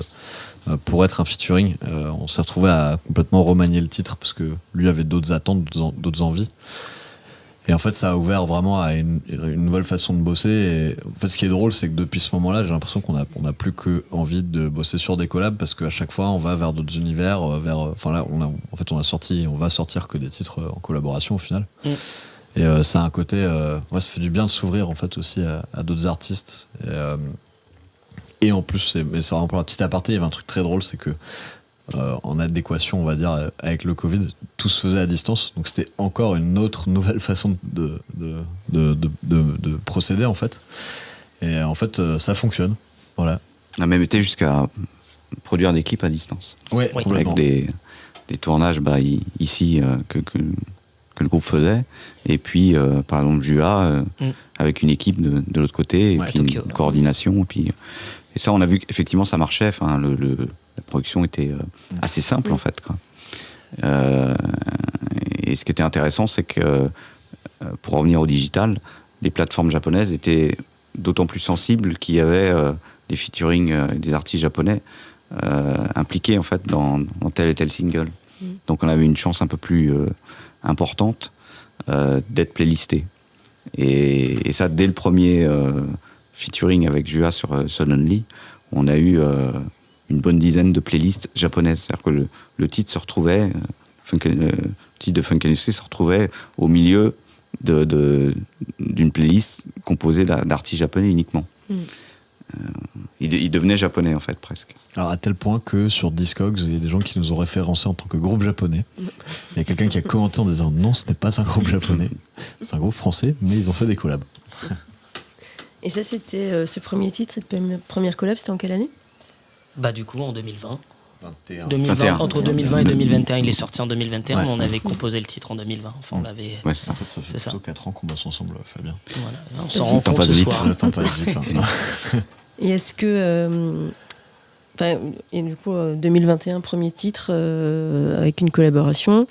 C: pour être un featuring, on s'est retrouvé à complètement remanier le titre parce que lui avait d'autres attentes, d'autres envies. Et en fait, ça a ouvert vraiment à une nouvelle façon de bosser. Et en fait, ce qui est drôle, c'est que depuis ce moment-là, j'ai l'impression qu'on a plus que envie de bosser sur des collabs parce qu'à chaque fois, on va vers d'autres univers. Enfin là, on va sortir que des titres en collaboration au final. Et ça a un côté, ça fait du bien de s'ouvrir en fait aussi à d'autres artistes. Et en plus, mais c'est vraiment pour la petite aparté, il y avait un truc très drôle, c'est que en adéquation, on va dire, avec le Covid, tout se faisait à distance. Donc c'était encore une autre nouvelle façon de procéder en fait. Et en fait, ça fonctionne. Voilà.
D: On a même été jusqu'à produire des clips à distance.
C: Ouais,
D: Avec
C: complètement.
D: des tournages ici que le groupe faisait. Et puis, par exemple, Jua, avec une équipe de l'autre côté, et puis
E: Tokyo,
D: une coordination. Et ça, on a vu qu'effectivement, ça marchait. Enfin, la production était assez simple, en fait, quoi. Et ce qui était intéressant, c'est que, pour revenir au digital, les plateformes japonaises étaient d'autant plus sensibles qu'il y avait des featuring des artistes japonais impliqués, en fait, dans tel et tel single. Donc, on avait une chance un peu plus importante d'être playlisté. Et ça, dès le premier featuring avec Jua sur Suddenly, on a eu une bonne dizaine de playlists japonaises. C'est-à-dire que le titre se retrouvait, le titre de Funk Industry se retrouvait au milieu d'une playlist composée d'artistes japonais uniquement. Il devenait japonais, en fait, presque.
C: Alors, à tel point que sur Discogs, il y a des gens qui nous ont référencés en tant que groupe japonais. Il y a quelqu'un qui a commenté en disant non, ce n'est pas un groupe japonais, c'est un groupe français, mais ils ont fait des collabs.
B: Et ça, c'était ce premier titre, cette première collab, c'était en quelle année?
E: Bah du coup en 2020.
C: 21.
E: Entre 2020 et 2021, il est sorti en 2021,
C: Ouais.
E: mais on avait composé le titre en 2020. Enfin, on l'avait.
D: Ouais, c'est ça.
C: En fait, ça fait
E: C'est ça.
C: plutôt 4 ans qu'on bosse ensemble, Fabien.
E: Voilà. On s'en rend
D: Le temps
E: compte
D: passe
E: ce
D: vite.
E: soir.
C: Le temps passe vite. Hein.
B: Et est-ce que. Et du coup, 2021, premier titre avec une collaboration.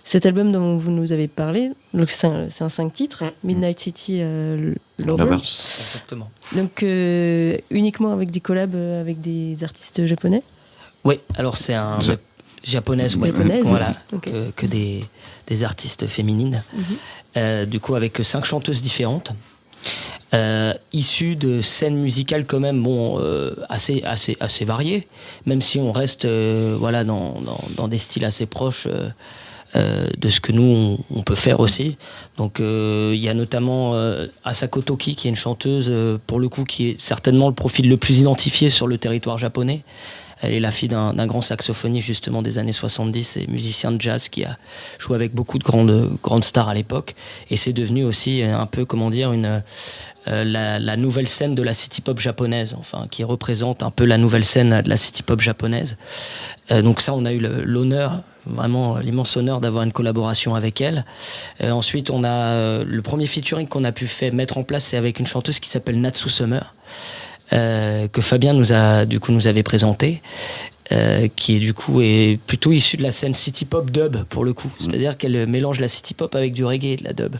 B: Cet album dont vous nous avez parlé, donc c'est un 5 titres, Midnight City Lovers.
E: Exactement.
B: Donc uniquement avec des collabs avec des artistes japonais.
E: Oui, alors c'est un japonaise, ouais.
B: Japonaise.
E: Voilà,
B: Ok.
E: que des artistes féminines. Du coup, avec 5 chanteuses différentes. Issues de scènes musicales quand même assez variées, même si on reste voilà, dans des styles assez proches de ce que nous on peut faire aussi. Donc il y a notamment Asako Toki, qui est une chanteuse pour le coup qui est certainement le profil le plus identifié sur le territoire japonais. Elle est la fille d'un grand saxophoniste justement des années 70 et musicien de jazz qui a joué avec beaucoup de grandes stars à l'époque. Et c'est devenu aussi un peu, comment dire, la nouvelle scène de la city pop japonaise, enfin, qui représente un peu la nouvelle scène de la city pop japonaise. Donc ça, on a eu l'honneur, vraiment l'immense honneur d'avoir une collaboration avec elle. Ensuite, on a le premier featuring qu'on a pu mettre en place, c'est avec une chanteuse qui s'appelle Natsu Summer. Que Fabien nous avait présenté, qui est du coup est plutôt issu de la scène city pop dub pour le coup, c'est-à-dire qu'elle mélange la city pop avec du reggae et de la dub.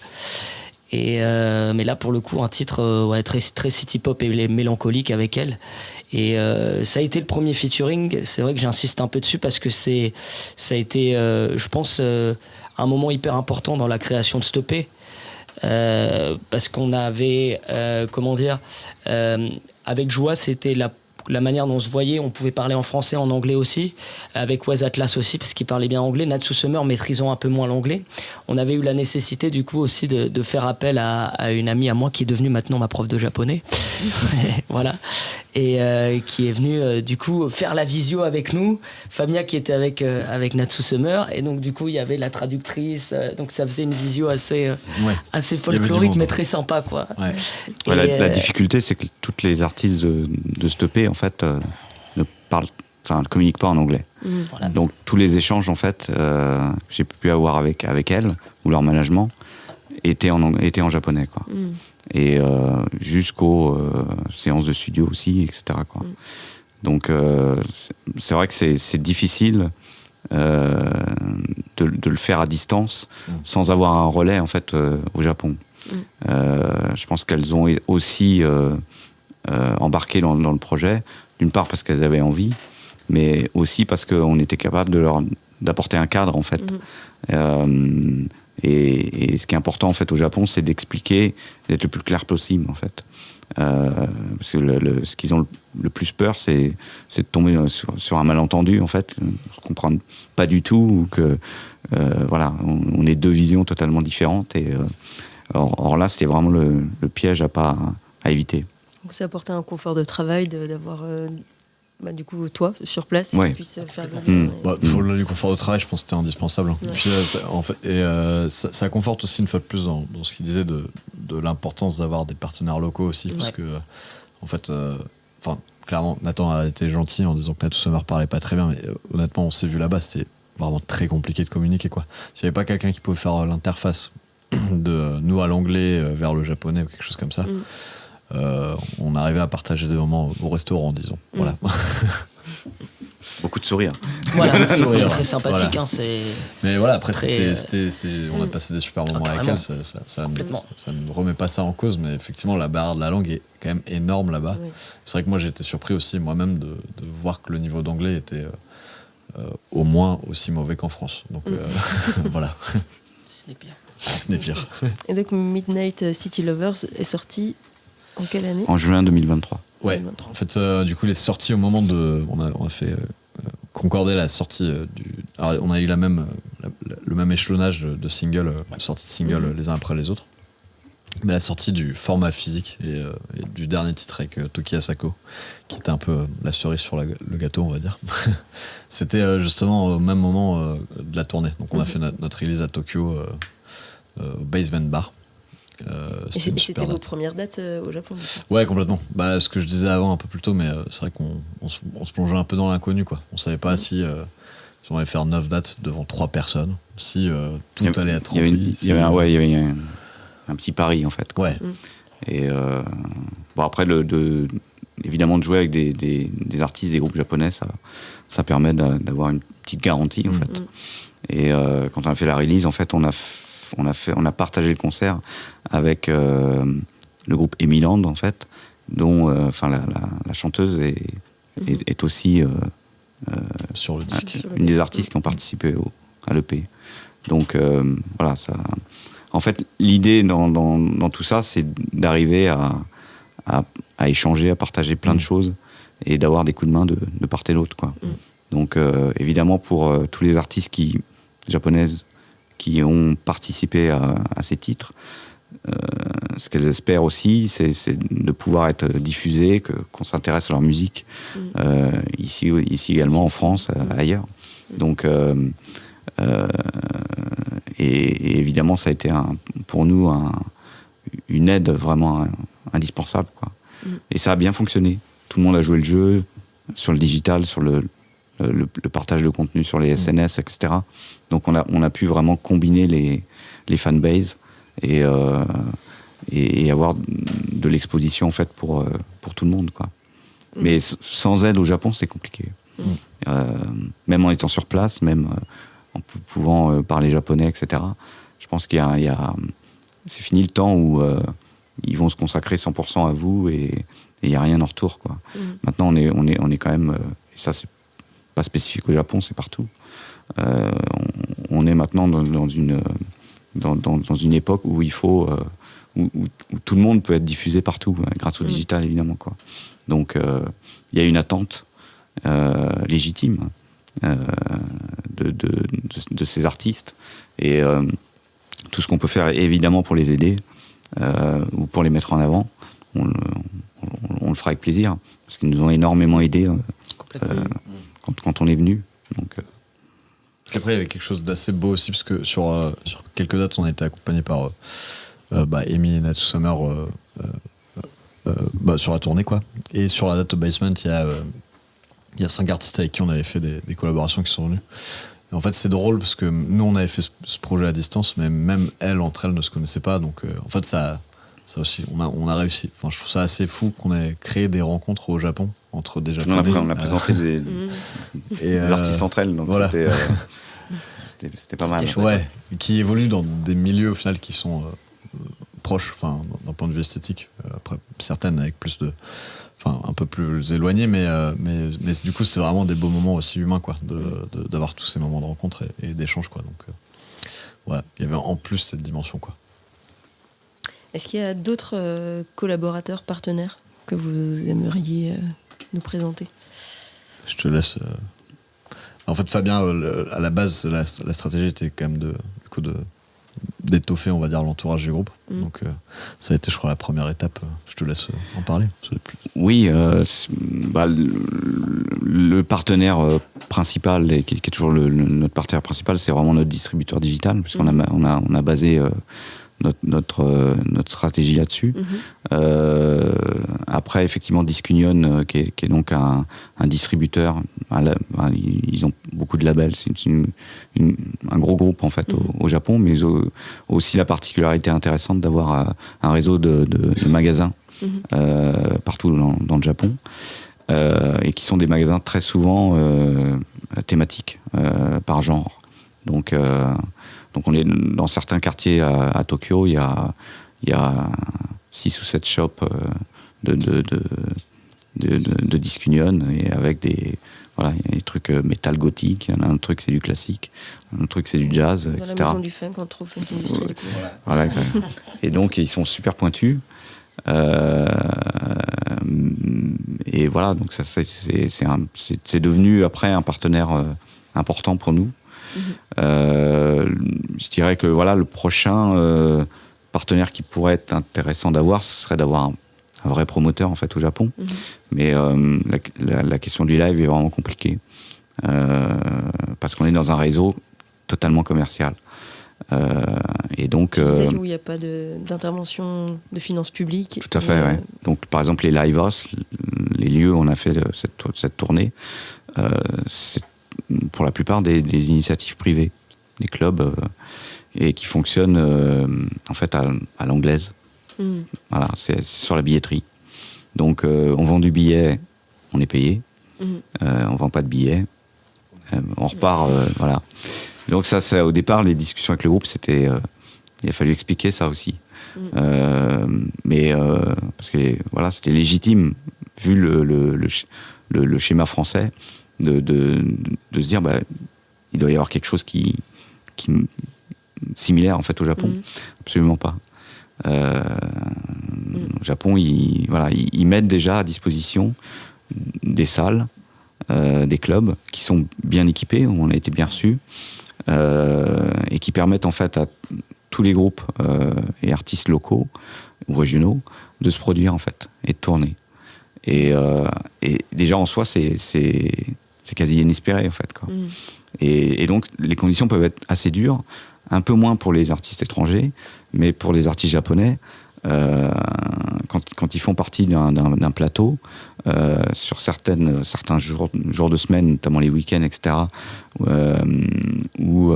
E: Et mais là pour le coup un titre très très city pop et mélancolique avec elle. Et ça a été le premier featuring. C'est vrai que j'insiste un peu dessus parce que ça a été, je pense, un moment hyper important dans la création de Stoppé. Parce qu'on avait, avec Joie, c'était la manière dont on se voyait. On pouvait parler en français, en anglais aussi, avec Wes Atlas aussi, parce qu'il parlait bien anglais. Natsu Summer maîtrisant un peu moins l'anglais. On avait eu la nécessité, du coup, aussi de faire appel à une amie à moi qui est devenue maintenant ma prof de japonais. Voilà. Et qui est venue, du coup, faire la visio avec nous. Famia qui était avec Natsu Summer. Et donc, du coup, il y avait la traductrice. Donc, ça faisait une visio assez folklorique, mais très sympa, quoi.
C: Ouais.
D: Ouais, la difficulté, c'est que toutes les artistes de Stoppé, en fait, ne communiquent pas en anglais.
E: Voilà.
D: Donc, tous les échanges, en fait, que j'ai pu avoir avec elles, ou leur management, étaient en japonais, quoi. Et jusqu'aux séances de studio aussi, etc., quoi. Donc, c'est vrai que c'est difficile de le faire à distance sans avoir un relais, en fait, au Japon. Je pense qu'elles ont aussi embarqué dans le projet, d'une part parce qu'elles avaient envie, mais aussi parce qu'on était capable de d'apporter un cadre en fait. Et ce qui est important en fait au Japon, c'est d'expliquer, d'être le plus clair possible en fait. Parce que ce qu'ils ont le plus peur, c'est de tomber sur un malentendu en fait, on comprend pas du tout, ou que voilà, on est deux visions totalement différentes. Et or là, c'était vraiment le piège à éviter.
B: Donc ça apportait un confort de travail d'avoir du coup toi sur place
D: Ouais.
B: qui puisse faire le lien.
C: Pour le confort de travail, je pense que c'était indispensable.
B: Ouais.
C: Puis, ça conforte aussi une fois de plus dans ce qu'il disait de l'importance d'avoir des partenaires locaux aussi, parce que en fait, clairement, Nathan a été gentil en disant que Nat Summer parlait pas très bien, mais honnêtement, on s'est vu là-bas, c'était vraiment très compliqué de communiquer quoi. S'il n'y avait pas quelqu'un qui pouvait faire l'interface de nous à l'anglais vers le japonais ou quelque chose comme ça. On arrivait à partager des moments au restaurant, disons. Voilà.
D: Beaucoup de sourires.
E: Voilà,
C: sourire,
E: très sympathique.
C: voilà.
E: Hein,
C: Mais voilà, après,
E: Très,
C: on a passé des super moments avec
E: carrément.
C: elle. Ça
E: Complètement.
C: ne remet pas ça en cause, mais effectivement, la barrière de la langue est quand même énorme là-bas.
B: Oui.
C: C'est vrai que moi, j'ai été surpris aussi, moi-même, de voir que le niveau d'anglais était au moins aussi mauvais qu'en France. Donc voilà,
E: ce n'est pire.
C: ce n'est pire.
B: Et donc Midnight City Lovers est sorti en quelle année?
D: En juin 2023.
C: Ouais,
B: 2023.
C: en fait, du coup, il est sorti au moment de. On a fait concorder la sortie du. Alors, on a eu le même échelonnage de singles, sortie de singles les uns après les autres. Mais la sortie du format physique et du dernier titre avec Toki Asako, qui était un peu la cerise sur le gâteau, on va dire. C'était justement au même moment de la tournée. Donc, on a fait notre release à Tokyo au Basement Bar.
B: Et
C: C'était une super
B: c'était vos
C: date.
B: premières dates au Japon du coup.
C: Ouais, complètement. Ce que je disais avant un peu plus tôt, mais c'est vrai qu'on se plongeait un peu dans l'inconnu, quoi. On savait pas si on allait faire 9 dates devant 3 personnes, si tout allait être rempli.
D: Il y avait un petit pari en fait. Quoi.
C: Ouais.
D: Et après, évidemment, de jouer avec des artistes, des groupes japonais, ça permet d'avoir une petite garantie en fait. Et quand on a fait la release, en fait, on a partagé le concert avec le groupe Emiland en fait, dont la chanteuse est aussi
C: Sur le disque.
D: une des artistes qui ont participé à l'EP. Donc voilà, ça. En fait, l'idée dans tout ça, c'est d'arriver à échanger, à partager plein de choses et d'avoir des coups de main de part et d'autre, quoi. Donc évidemment, pour tous les artistes japonaises qui ont participé à ces titres, ce qu'elles espèrent aussi, c'est de pouvoir être diffusées, qu'on s'intéresse à leur musique ici également en France, ailleurs. Donc et évidemment, ça a été pour nous une aide vraiment indispensable, quoi. Et ça a bien fonctionné. Tout le monde a joué le jeu sur le digital, sur le partage de contenu sur les SNS, etc. Donc on a pu vraiment combiner les fanbases et avoir de l'exposition en fait pour tout le monde, quoi. Mais sans aide au Japon, c'est compliqué. Même en étant sur place, même en pouvant parler japonais, etc. Je pense qu'il y a c'est fini le temps où ils vont se consacrer 100% à vous et il n'y a rien en retour, quoi. Maintenant, on est quand même, et ça c'est pas spécifique au Japon, c'est partout. On est maintenant dans une époque où il faut où tout le monde peut être diffusé partout, grâce au digital évidemment, quoi. Donc il y a une attente légitime de ces artistes et tout ce qu'on peut faire évidemment pour les aider ou pour les mettre en avant, on le fera avec plaisir parce qu'ils nous ont énormément aidés quand on est venu. Donc
C: Après, il y avait quelque chose d'assez beau aussi, parce que sur quelques dates, on a été accompagné par Amy et Nat Summer sur la tournée, quoi. Et sur la date au Basement, il y a 5 artistes avec qui on avait fait des collaborations qui sont venus. Et en fait, c'est drôle parce que nous, on avait fait ce projet à distance, mais même elles, entre elles, ne se connaissaient pas. Donc, en fait, ça aussi, on a réussi. Enfin, je trouve ça assez fou qu'on ait créé des rencontres au Japon entre des Japonais.
D: on a présenté des artistes entre elles, donc
C: voilà.
D: c'était pas mal.
C: Ouais, qui évoluent dans des milieux au final qui sont proches, enfin, d'un point de vue esthétique. Après, certaines avec plus de enfin un peu plus éloignés, mais du coup c'est vraiment des beaux moments aussi humains, quoi, d'avoir tous ces moments de rencontre et d'échange, quoi. Donc voilà, il y avait en plus cette dimension, quoi.
B: Est-ce qu'il y a d'autres collaborateurs, partenaires que vous aimeriez nous présenter?
C: Je te laisse. En fait, Fabien, à la base, la stratégie était quand même d'étoffer, on va dire, l'entourage du groupe. Donc, ça a été, je crois, la première étape. Je te laisse en parler.
D: Oui, le partenaire principal, et qui est toujours notre partenaire principal, c'est vraiment notre distributeur digital, puisqu'on a basé notre stratégie là-dessus. Après, effectivement, Discunion, qui est donc un distributeur, ils ont beaucoup de labels, c'est un gros groupe en fait au Japon, mais ils ont aussi la particularité intéressante d'avoir un réseau de magasins partout dans le Japon, et qui sont des magasins très souvent thématiques par genre. Donc on est dans certains quartiers à Tokyo, il y a 6 ou 7 shops de Discunion, et avec il y a des trucs métal gothique, il y en a un truc c'est du classique, un truc c'est du jazz,
B: dans
D: etc.
B: la maison du funk, entre Funk Industry.
D: Voilà, et donc ils sont super pointus. Et voilà, donc ça c'est devenu après un partenaire important pour nous. Je dirais que voilà, le prochain partenaire qui pourrait être intéressant d'avoir, ce serait d'avoir un vrai promoteur en fait au Japon. Mais la question du live est vraiment compliquée, parce qu'on est dans un réseau totalement commercial. Et donc,
B: où il n'y a pas d'intervention de finances publiques.
D: Tout à fait, ouais. Donc, par exemple, les live house, les lieux où on a fait cette tournée, c'est pour la plupart des initiatives privées, des clubs, et qui fonctionnent en fait à l'anglaise. Voilà, c'est sur la billetterie. Donc, on vend du billet, on est payé. On vend pas de billet, on repart, voilà. Donc ça, au départ, les discussions avec le groupe, c'était, il a fallu expliquer ça aussi. Mais parce que voilà, c'était légitime, vu le schéma français, de se dire, il doit y avoir quelque chose qui similaire en fait au Japon. Absolument pas. Au Japon, ils mettent déjà à disposition des salles, des clubs qui sont bien équipés, où on a été bien reçus. Et qui permettent en fait à tous les groupes et artistes locaux ou régionaux de se produire en fait et de tourner. Et déjà en soi c'est quasi inespéré en fait, quoi. Et donc les conditions peuvent être assez dures, un peu moins pour les artistes étrangers, mais pour les artistes japonais, quand ils font partie d'un plateau, sur certains jours de semaine, notamment les week-ends, etc., où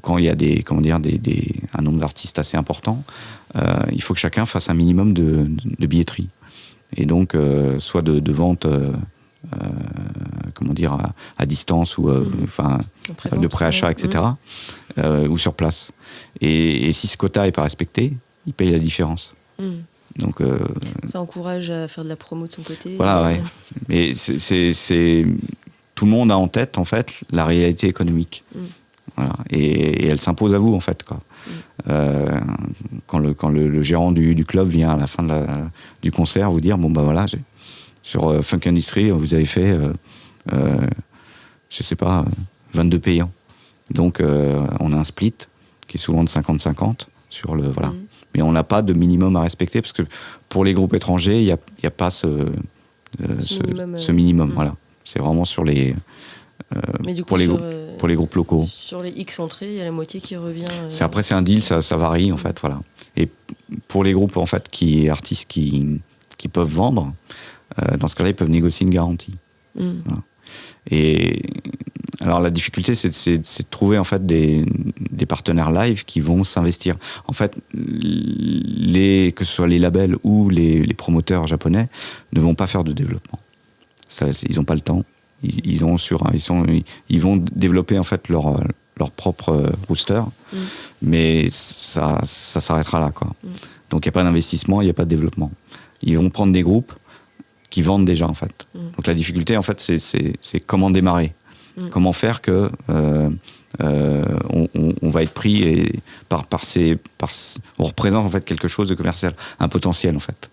D: quand il y a un nombre d'artistes assez important, il faut que chacun fasse un minimum de billetterie. Et donc, soit de vente à distance, ou de préachat, etc., ou sur place. Et si ce quota n'est pas respecté, il paye la différence. Donc,
B: ça encourage à faire de la promo de son côté.
D: Voilà, ouais. Mais c'est tout le monde a en tête en fait la réalité économique. Voilà. Et elle s'impose à vous en fait, quoi. Quand le gérant du club vient à la fin du concert vous dire, bon voilà, sur Funk Industry vous avez fait je sais pas 22 payants. Donc on a un split qui est souvent de 50-50 sur le voilà. Mais on n'a pas de minimum à respecter, parce que pour les groupes étrangers, il y a pas ce minimum. Voilà. C'est vraiment sur les
B: mais du coup,
D: pour les groupes locaux.
B: Sur les X entrées, il y a la moitié qui revient.
D: Après, c'est un deal, ça varie en fait, voilà. Et pour les groupes en fait artistes qui peuvent vendre, dans ce cas-là, ils peuvent négocier une garantie. Voilà. Et alors la difficulté, c'est de trouver en fait des partenaires live qui vont s'investir. En fait, que ce soit les labels ou les promoteurs japonais ne vont pas faire de développement. Ils n'ont pas le temps. Ils vont développer en fait leur propre rooster, mais ça s'arrêtera là, quoi. Donc il n'y a pas d'investissement, il n'y a pas de développement. Ils vont prendre des groupes qui vendent déjà en fait. Donc la difficulté en fait c'est comment démarrer. Comment faire que on va être pris et on représente en fait quelque chose de commercial, un potentiel en fait.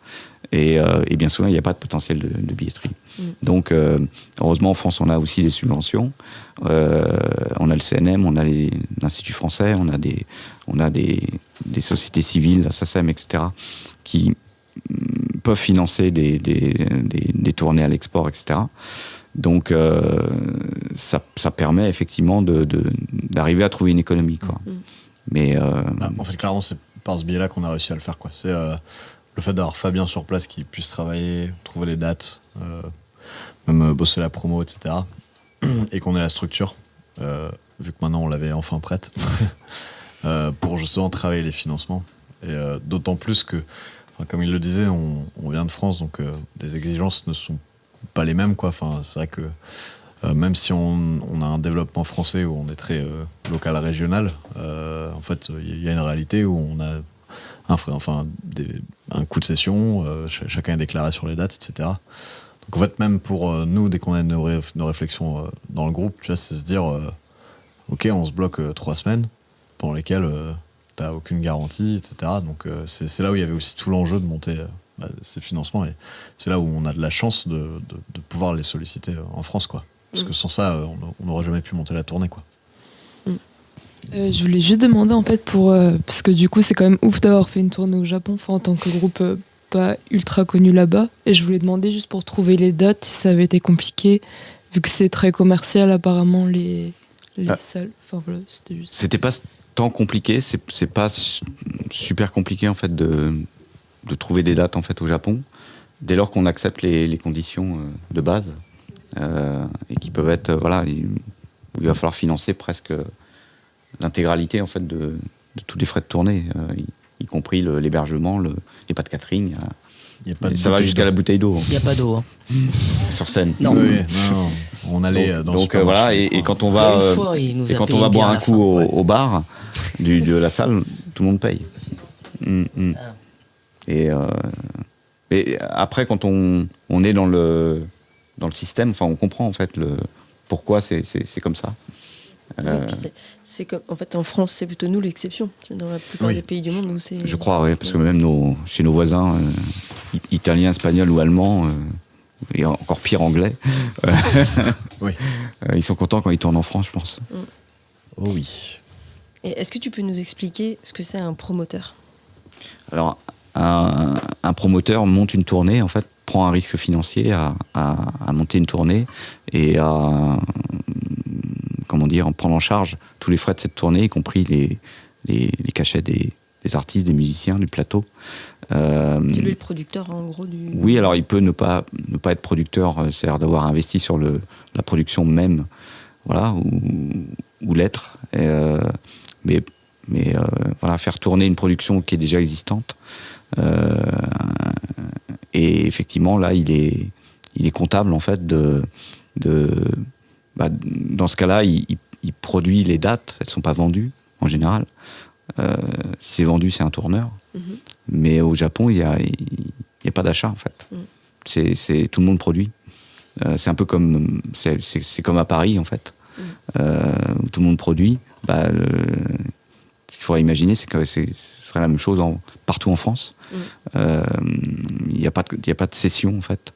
D: Et bien souvent il n'y a pas de potentiel de billetterie. Donc heureusement en France on a aussi des subventions, on a le CNM, on a l'Institut français, on a des sociétés civiles, la SACEM, etc. qui peuvent financer des tournées à l'export, etc. Donc ça permet effectivement d'arriver à trouver une économie, quoi. Mais
C: en fait clairement c'est par ce biais-là qu'on a réussi à le faire, quoi. C'est le fait d'avoir Fabien sur place qui puisse travailler, trouver les dates, même bosser la promo, etc. Et qu'on ait la structure, vu que maintenant on l'avait enfin prête, pour justement travailler les financements. Et d'autant plus que, comme il le disait, on vient de France, donc les exigences ne sont pas les mêmes, quoi. Enfin, c'est vrai que même si on a un développement français où on est très local, régional, en fait, il y a une réalité où on a un coût de session, chacun est déclaré sur les dates, etc. Donc en fait, même pour nous, dès qu'on a nos réflexions dans le groupe, tu vois, c'est se dire, ok, on se bloque 3 semaines pendant lesquelles t'as aucune garantie, etc. Donc c'est là où il y avait aussi tout l'enjeu de monter ces financements, et c'est là où on a de la chance de pouvoir les solliciter en France, quoi. Parce que sans ça, on n'aurait jamais pu monter la tournée, quoi.
F: Je voulais juste demander en fait parce que du coup c'est quand même ouf d'avoir fait une tournée au Japon, en tant que groupe pas ultra connu là-bas, et je voulais demander juste pour trouver les dates si ça avait été compliqué vu que c'est très commercial apparemment les salles. Enfin voilà, c'était juste.
D: c'était pas tant compliqué, c'est pas super compliqué en fait de trouver des dates en fait au Japon dès lors qu'on accepte les conditions de base et qui peuvent être où il va falloir financer presque l'intégralité en fait de tous les frais de tournée, y compris l'hébergement, les pas de catering. Ça va jusqu'à la bouteille d'eau.
E: Il n'y a pas d'eau.
D: Sur scène.
E: Non.
C: Oui, non, on allait dans le
D: donc
C: supermarché,
D: voilà, et quand on va
E: Une fois, il nous a
D: quand
E: payé
D: on va
E: bien
D: boire
E: à
D: un
E: la
D: coup
E: fin, ouais.
D: au bar de la salle, tout le monde paye. Et après, quand on est dans le système, enfin, on comprend en fait pourquoi c'est comme ça.
B: Ouais, puis c'est comme, en fait, en France, c'est plutôt nous l'exception. C'est dans la plupart des pays du monde où c'est.
D: Je crois, oui, parce que même chez nos voisins, italiens, espagnols ou allemands, et encore pire anglais, ils sont contents quand ils tournent en France, je pense.
C: Oh oui.
B: Et est-ce que tu peux nous expliquer ce que c'est un promoteur ?
D: Alors, un promoteur monte une tournée, en fait, prend un risque financier à monter une tournée et à prendre en charge tous les frais de cette tournée, y compris les cachets des artistes, des musiciens, du plateau.
B: C'est lui le producteur, en gros, du...
D: Oui, alors il peut ne pas être producteur, c'est-à-dire d'avoir investi sur la production même, voilà, ou l'être. Mais voilà, faire tourner une production qui est déjà existante. Et effectivement, là, il est comptable, en fait, dans ce cas-là, il produit les dates, elles ne sont pas vendues, en général. Si c'est vendu, c'est un tourneur. Mais au Japon, il y a pas d'achat, en fait. C'est tout le monde produit. C'est un peu comme... C'est comme à Paris, en fait, où tout le monde produit. Ce qu'il faudrait imaginer, c'est que ce serait la même chose partout en France. Il n'y a pas de cession, en fait.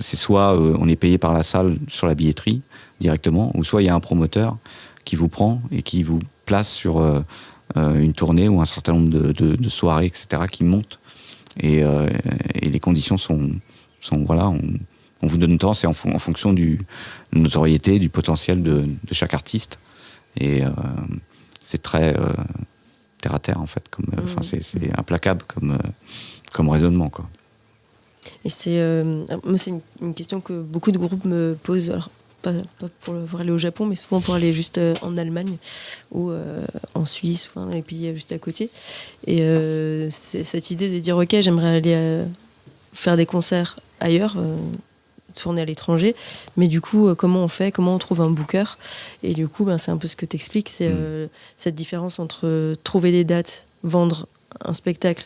D: C'est soit on est payé par la salle sur la billetterie directement, ou soit il y a un promoteur qui vous prend et qui vous place sur une tournée ou un certain nombre de soirées, etc., qui montent. Et les conditions sont voilà, on vous donne le temps, c'est en fonction de la notoriété, du potentiel de chaque artiste. Et c'est très terre à terre, en fait. C'est implacable comme raisonnement, quoi.
B: Et moi, c'est une question que beaucoup de groupes me posent. Alors, pas pour aller au Japon, mais souvent pour aller juste en Allemagne ou en Suisse, ou dans les pays juste à côté. Et c'est cette idée de dire, ok, j'aimerais aller faire des concerts ailleurs, tourner à l'étranger, mais du coup, comment on fait, comment on trouve un booker? Et du coup, c'est un peu ce que tu expliques, c'est cette différence entre trouver des dates, vendre un spectacle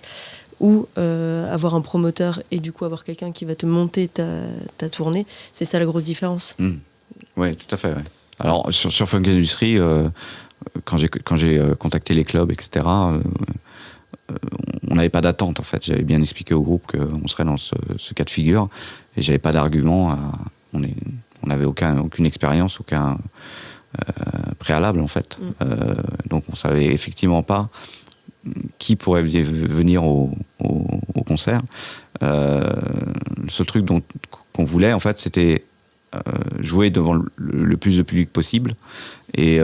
B: ou avoir un promoteur et du coup avoir quelqu'un qui va te monter ta tournée, c'est ça la grosse différence.
D: Oui, tout à fait. Ouais. Alors sur Funk Industry, quand j'ai contacté les clubs, etc., on n'avait pas d'attente en fait. J'avais bien expliqué au groupe qu'on serait dans ce cas de figure et j'avais pas d'argument. On n'avait aucune expérience, aucun préalable en fait. Donc on savait effectivement pas qui pourrait venir au concert. Le seul truc qu'on voulait en fait, c'était jouer devant le plus de public possible et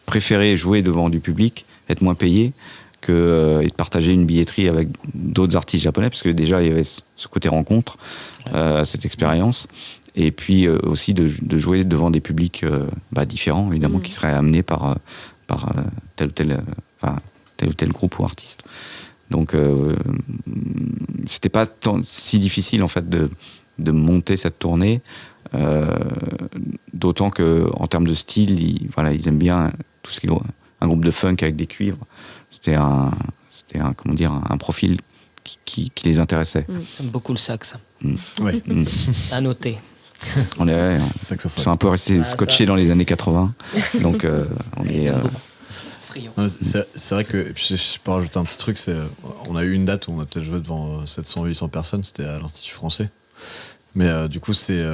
D: préférer jouer devant du public, être moins payé et de partager une billetterie avec d'autres artistes japonais, parce que déjà il y avait ce côté rencontre, cette expérience, et puis aussi de jouer devant des publics différents, évidemment, qui seraient amenés par tel ou tel groupe ou artiste. Donc c'était pas si difficile en fait de monter cette tournée, d'autant que en termes de style, ils aiment bien tout ce qui est un groupe de funk avec des cuivres. C'était un profil qui les intéressait.
E: J'aime beaucoup le sax.
C: Ouais.
E: À noter.
D: On est
C: Saxophone.
D: ils sont un peu restés scotchés dans les années 80, donc on est.
C: C'est vrai que, et puis je peux rajouter un petit truc, on a eu une date où on a peut-être joué devant 700-800 personnes, c'était à l'Institut français. Mais du coup, c'est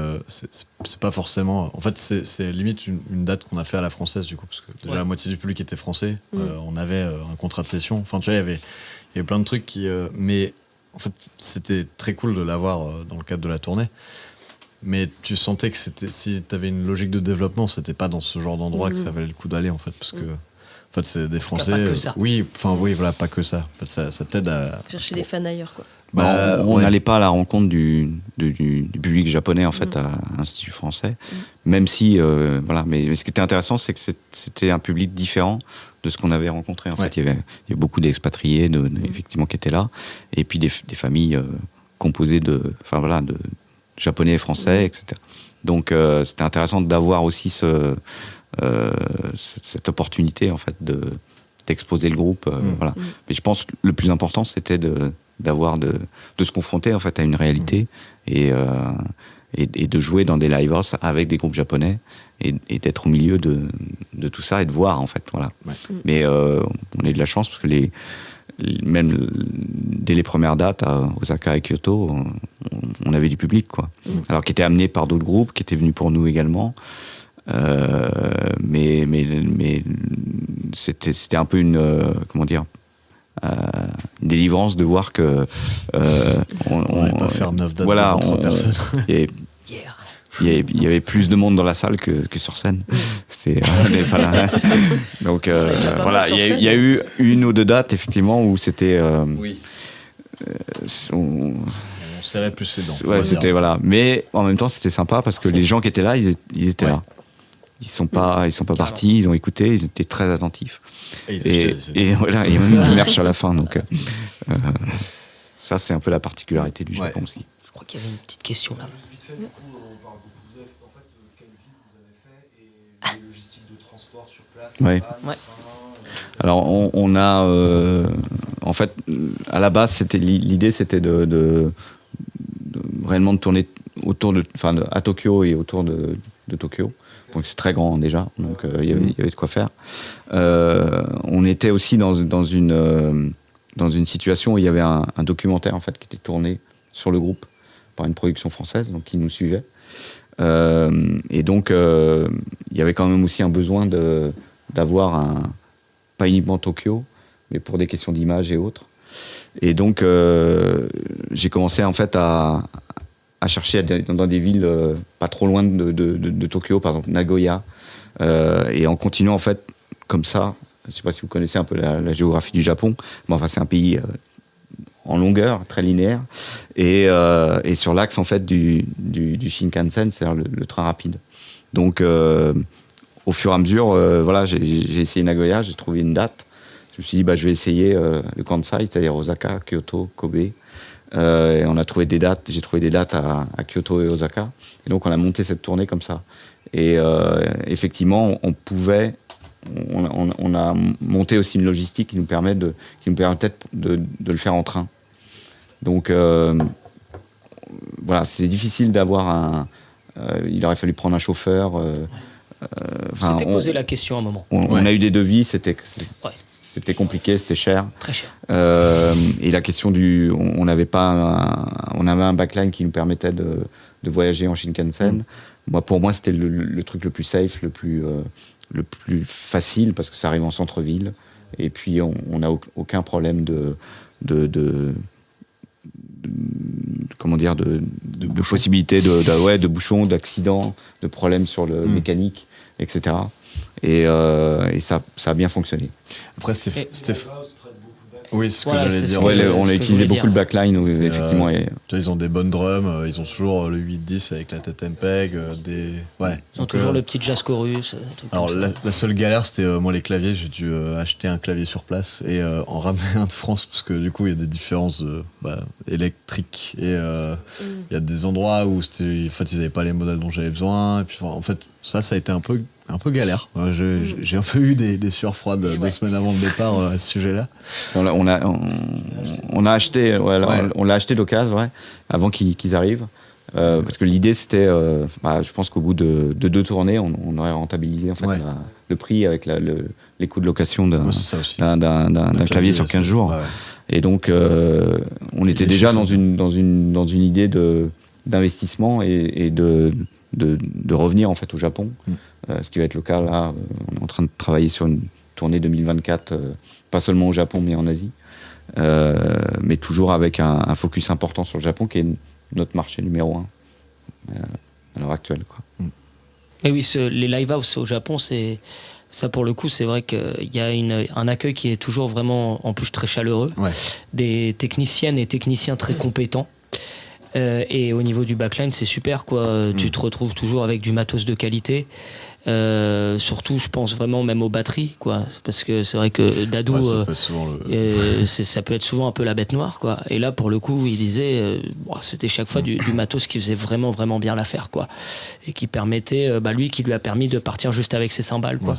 C: pas forcément. En fait, c'est limite une date qu'on a fait à la française, du coup, parce que déjà la moitié du public était français. On avait un contrat de session. Enfin, tu vois, il y avait plein de trucs qui. Mais en fait, c'était très cool de l'avoir dans le cadre de la tournée. Mais tu sentais que si t'avais une logique de développement, c'était pas dans ce genre d'endroit que ça valait le coup d'aller, en fait, parce que. En fait, c'est des Français.
E: Pas que ça.
C: Oui, voilà, pas que ça. En fait, ça t'aide à
B: Chercher des fans ailleurs, quoi.
D: On n'allait pas à la rencontre du public japonais en fait à l'Institut français, même si mais ce qui était intéressant, c'est que c'était un public différent de ce qu'on avait rencontré en fait. Il y avait beaucoup d'expatriés effectivement qui étaient là, et puis des familles composées de japonais et français, etc. Donc c'était intéressant d'avoir aussi cette opportunité en fait d'exposer le groupe. Mais je pense que le plus important, c'était de se confronter en fait à une réalité et de jouer dans des live house avec des groupes japonais et d'être au milieu de tout ça et de voir en fait, voilà. Mais on a eu de la chance parce que même dès les premières dates à Osaka et Kyoto, on avait du public, quoi. Alors qui était amené par d'autres groupes qui étaient venus pour nous également. Mais c'était un peu une délivrance de voir que
C: on n'allait pas faire 9 dates
D: voilà,
C: devant 3 personnes.
D: Il y avait plus de monde dans la salle que sur scène. On n'est pas là. Donc voilà, il y a eu une ou deux dates effectivement où c'était on
C: serrait plus les dents.
D: Ouais, c'était voilà, mais en même temps c'était sympa parce que les gens qui étaient là, ils étaient là. Ils sont pas partis, ils ont écouté, ils étaient très attentifs. Et voilà, il y a même eu du merch à la fin, donc ça c'est un peu la particularité du Japon aussi.
E: Je crois qu'il y avait une petite question là.
H: Juste vite fait, du coup, on parle de vous avez, en fait, quelle ville vous avez fait et les logistiques de transport sur place.
D: Ouais. Alors on a en fait à la base l'idée c'était de réellement de tourner à Tokyo et autour de Tokyo. Donc c'est très grand déjà, donc il y avait de quoi faire. On était aussi dans une situation où il y avait un documentaire en fait qui était tourné sur le groupe par une production française, donc qui nous suivait. Et donc il y avait quand même aussi un besoin d'avoir pas uniquement Tokyo, mais pour des questions d'image et autres. Et donc j'ai commencé en fait à chercher dans des villes pas trop loin de Tokyo, par exemple Nagoya, et en continuant en fait comme ça. Je ne sais pas si vous connaissez un peu la géographie du Japon, mais enfin c'est un pays en longueur, très linéaire, et sur l'axe en fait du Shinkansen, c'est-à-dire le train rapide. Donc au fur et à mesure, voilà, j'ai essayé Nagoya, j'ai trouvé une date. Je me suis dit je vais essayer le Kansai, c'est-à-dire Osaka, Kyoto, Kobe. Et on a trouvé des dates, j'ai trouvé des dates à Kyoto et Osaka. Et donc on a monté cette tournée comme ça. Et effectivement, on on a monté aussi une logistique qui nous permet peut-être de le faire en train. Donc voilà, c'est difficile d'avoir il aurait fallu prendre un chauffeur.
E: C'était posé la question à un moment.
D: On a eu des devis, c'était compliqué, c'était cher.
E: Très cher.
D: Et la question on avait un backline qui nous permettait de voyager en Shinkansen. Pour moi, c'était le truc le plus safe, le plus facile, parce que ça arrive en centre-ville. Et puis, on n'a aucun problème de possibilité de bouchons, d'accidents, de problèmes sur le mécanique, etc. Et ça a bien fonctionné.
C: Après, c'était... Oui, c'est ce que
E: Voilà,
C: j'allais
E: c'est
C: dire.
E: ce que
D: On a utilisé beaucoup le backline, effectivement.
C: Tu vois, ils ont des bonnes drums, ils ont toujours le 8-10 avec la tête MPEG,
E: Ils ont toujours le petit jazz chorus.
C: Alors la seule galère, c'était moi les claviers. J'ai dû acheter un clavier sur place et en ramener un de France parce que du coup il y a des différences électriques et il y a des endroits où ils n'avaient pas les modèles dont j'avais besoin. Et puis en fait ça a été un peu galère. J'ai un peu eu des sueurs froides 2 semaines avant le départ à ce sujet-là.
D: On a acheté, on l'a acheté d'occasion, avant qu'ils arrivent. Parce que l'idée c'était, je pense qu'au bout de 2 tournées, on aurait rentabilisé en fait le prix avec les coûts de location d'un clavier sur 15 jours. Ouais. Et donc on était déjà dans une idée d'investissement et de revenir en fait au Japon, ce qui va être le cas là. On est en train de travailler sur une tournée 2024, pas seulement au Japon mais en Asie, mais toujours avec un focus important sur le Japon qui est notre marché numéro 1 à l'heure actuelle, quoi.
E: Et oui, les live house au Japon, ça pour le coup, c'est vrai qu'il y a un accueil qui est toujours vraiment en plus très chaleureux, des techniciennes et techniciens très compétents. Et au niveau du backline, c'est super, quoi. Tu te retrouves toujours avec du matos de qualité. Surtout, je pense vraiment même aux batteries, quoi. Parce que c'est vrai que Dadou, ça peut être souvent un peu la bête noire, quoi. Et là, pour le coup, il disait, c'était chaque fois du matos qui faisait vraiment, vraiment bien l'affaire, quoi. Et qui permettait, qui lui a permis de partir juste avec ses cymbales, quoi.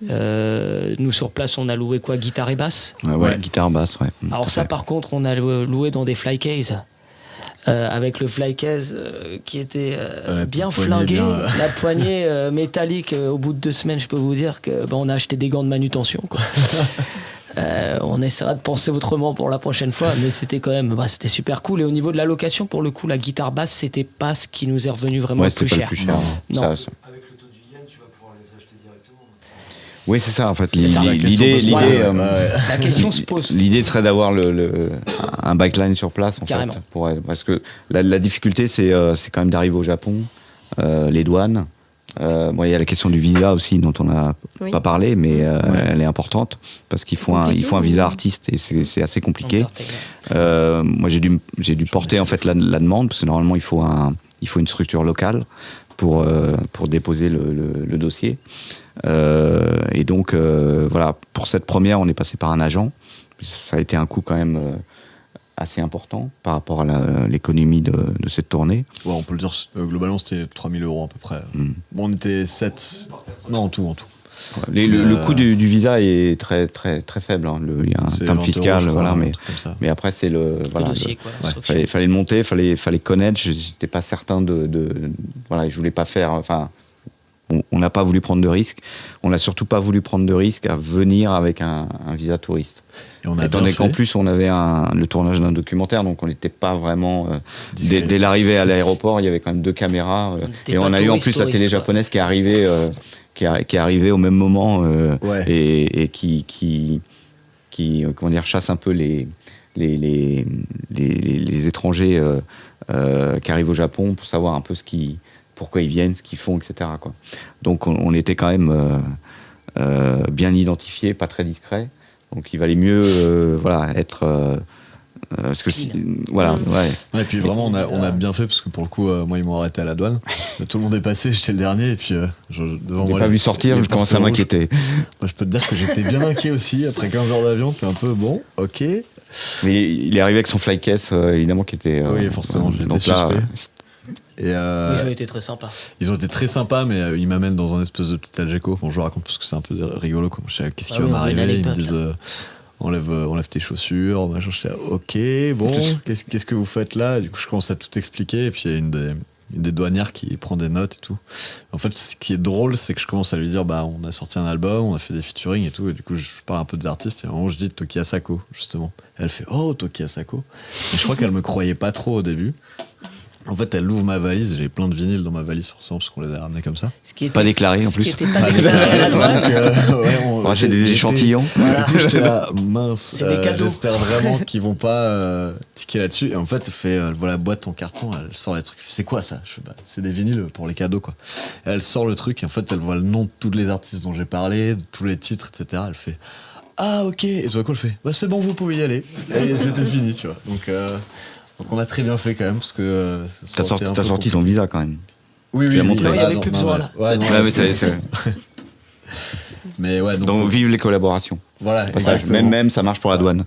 E: Nous, sur place, on a loué quoi, guitare et basse.
D: Guitare basse, ouais.
E: Alors ça, par contre, on a loué dans des flycase. Avec le flycase qui était bien flingué, la poignée métallique. Au bout de 2 semaines, je peux vous dire que on a acheté des gants de manutention, quoi. On essaiera de penser autrement pour la prochaine fois, mais c'était quand même, c'était super cool. Et au niveau de la location, pour le coup, la guitare basse, c'était pas ce qui nous est revenu vraiment le plus cher. Non.
H: Avec le taux du yen, tu vas pouvoir les acheter directement.
D: Oui, c'est ça en fait.
E: La question se pose.
D: L'idée serait d'avoir un backline sur place, en
E: carrément.
D: Fait, parce que la difficulté, c'est quand même d'arriver au Japon, les douanes. Il y a la question du visa aussi, dont on n'a pas parlé, mais elle est importante parce qu'il faut un visa artiste et c'est assez compliqué. Moi, j'ai dû porter en fait la demande parce que normalement il faut une structure locale pour déposer le dossier. Et donc pour cette première, on est passé par un agent. Ça a été un coût quand même assez important par rapport à l'économie de cette tournée.
C: Ouais, on peut le dire, globalement c'était 3 000 € à peu près. Bon, on était 7. Non, en tout.
D: Le coût du visa est très très très faible. Il y a un terme fiscal, mais après c'est le
E: dossier,
D: fallait le monter, fallait connaître. Je n'étais pas certain je voulais pas faire. Enfin, on n'a pas voulu prendre de risques. On n'a surtout pas voulu prendre de risques à venir avec un visa touriste. Étant donné qu'en plus on avait le tournage d'un documentaire, donc on n'était pas vraiment dès l'arrivée à l'aéroport, il y avait quand même 2 caméras et on a eu en plus la télé japonaise qui est arrivée qui est arrivée au même moment et qui chasse un peu les étrangers qui arrivent au Japon pour savoir un peu pourquoi ils viennent, ce qu'ils font, etc., quoi. Donc on était quand même bien identifiés, pas très discrets. Donc il valait mieux être parce que
C: et puis vraiment on a bien fait parce que pour le coup moi ils m'ont arrêté à la douane. Tout le monde est passé, j'étais le dernier et puis devant moi.
D: J'ai pas vu sortir, je commençais à m'inquiéter.
C: Moi, je peux te dire que j'étais bien inquiet aussi. Après 15 heures d'avion, t'es un peu bon, ok.
D: Mais il est arrivé avec son flycase évidemment qui était.
C: Oui, forcément, j'étais suspect. Et
E: Ils ont été très sympas.
C: ils ont été très sympas, mais ils m'amènent dans un espèce de petit Algeco. Bon, je vous raconte parce que c'est un peu rigolo. Quoi. Je sais, qu'est-ce qui va
E: oui, on veut une
C: m'arriver? Ils me
E: anecdote,
C: disent enlève tes chaussures. Machin. Je dis ok, bon, qu'est-ce que vous faites là? Du coup, je commence à tout expliquer. Et puis, il y a une des douanières qui prend des notes et tout. En fait, ce qui est drôle, c'est que je commence à lui dire on a sorti un album, on a fait des featuring et tout. Et du coup, je parle un peu des artistes. Et à un moment, je dis Toki Asako, justement. Et elle fait oh, Toki Asako. Et je crois qu'elle me croyait pas trop au début. En fait, elle ouvre ma valise, j'ai plein de vinyles dans ma valise forcément parce qu'on les a ramenés comme ça.
E: Ce qui était,
D: Pas déclaré en
E: ce
D: plus.
E: qui était pas déclaré à la loi.
D: Ouais, c'est des échantillons.
E: Voilà.
C: Du coup, j'étais là, mince,
E: C'est des cadeaux.
C: j'espère vraiment qu'ils vont pas tiquer là-dessus. Et en fait, elle fait, voilà, boîte ton carton, elle sort les trucs. C'est quoi ça? Je fais, c'est des vinyles pour les cadeaux, quoi. Et elle sort le truc, et en fait, elle voit le nom de tous les artistes dont j'ai parlé, de tous les titres, etc. Elle fait, ah, ok. Et tout d'un coup, elle fait, c'est bon, vous pouvez y aller. Et c'était fini, tu vois. Donc on a très bien fait quand même, parce que...
D: T'as sorti ton visa quand même.
C: Oui,
D: tu l'as montré.
E: Non, il n'y avait plus besoin, là.
C: Ouais, non,
D: Ouais, mais c'est...
C: Mais ouais,
D: Donc vive les collaborations.
C: Voilà,
D: Passage.
C: exactement.
D: Même ça marche pour la douane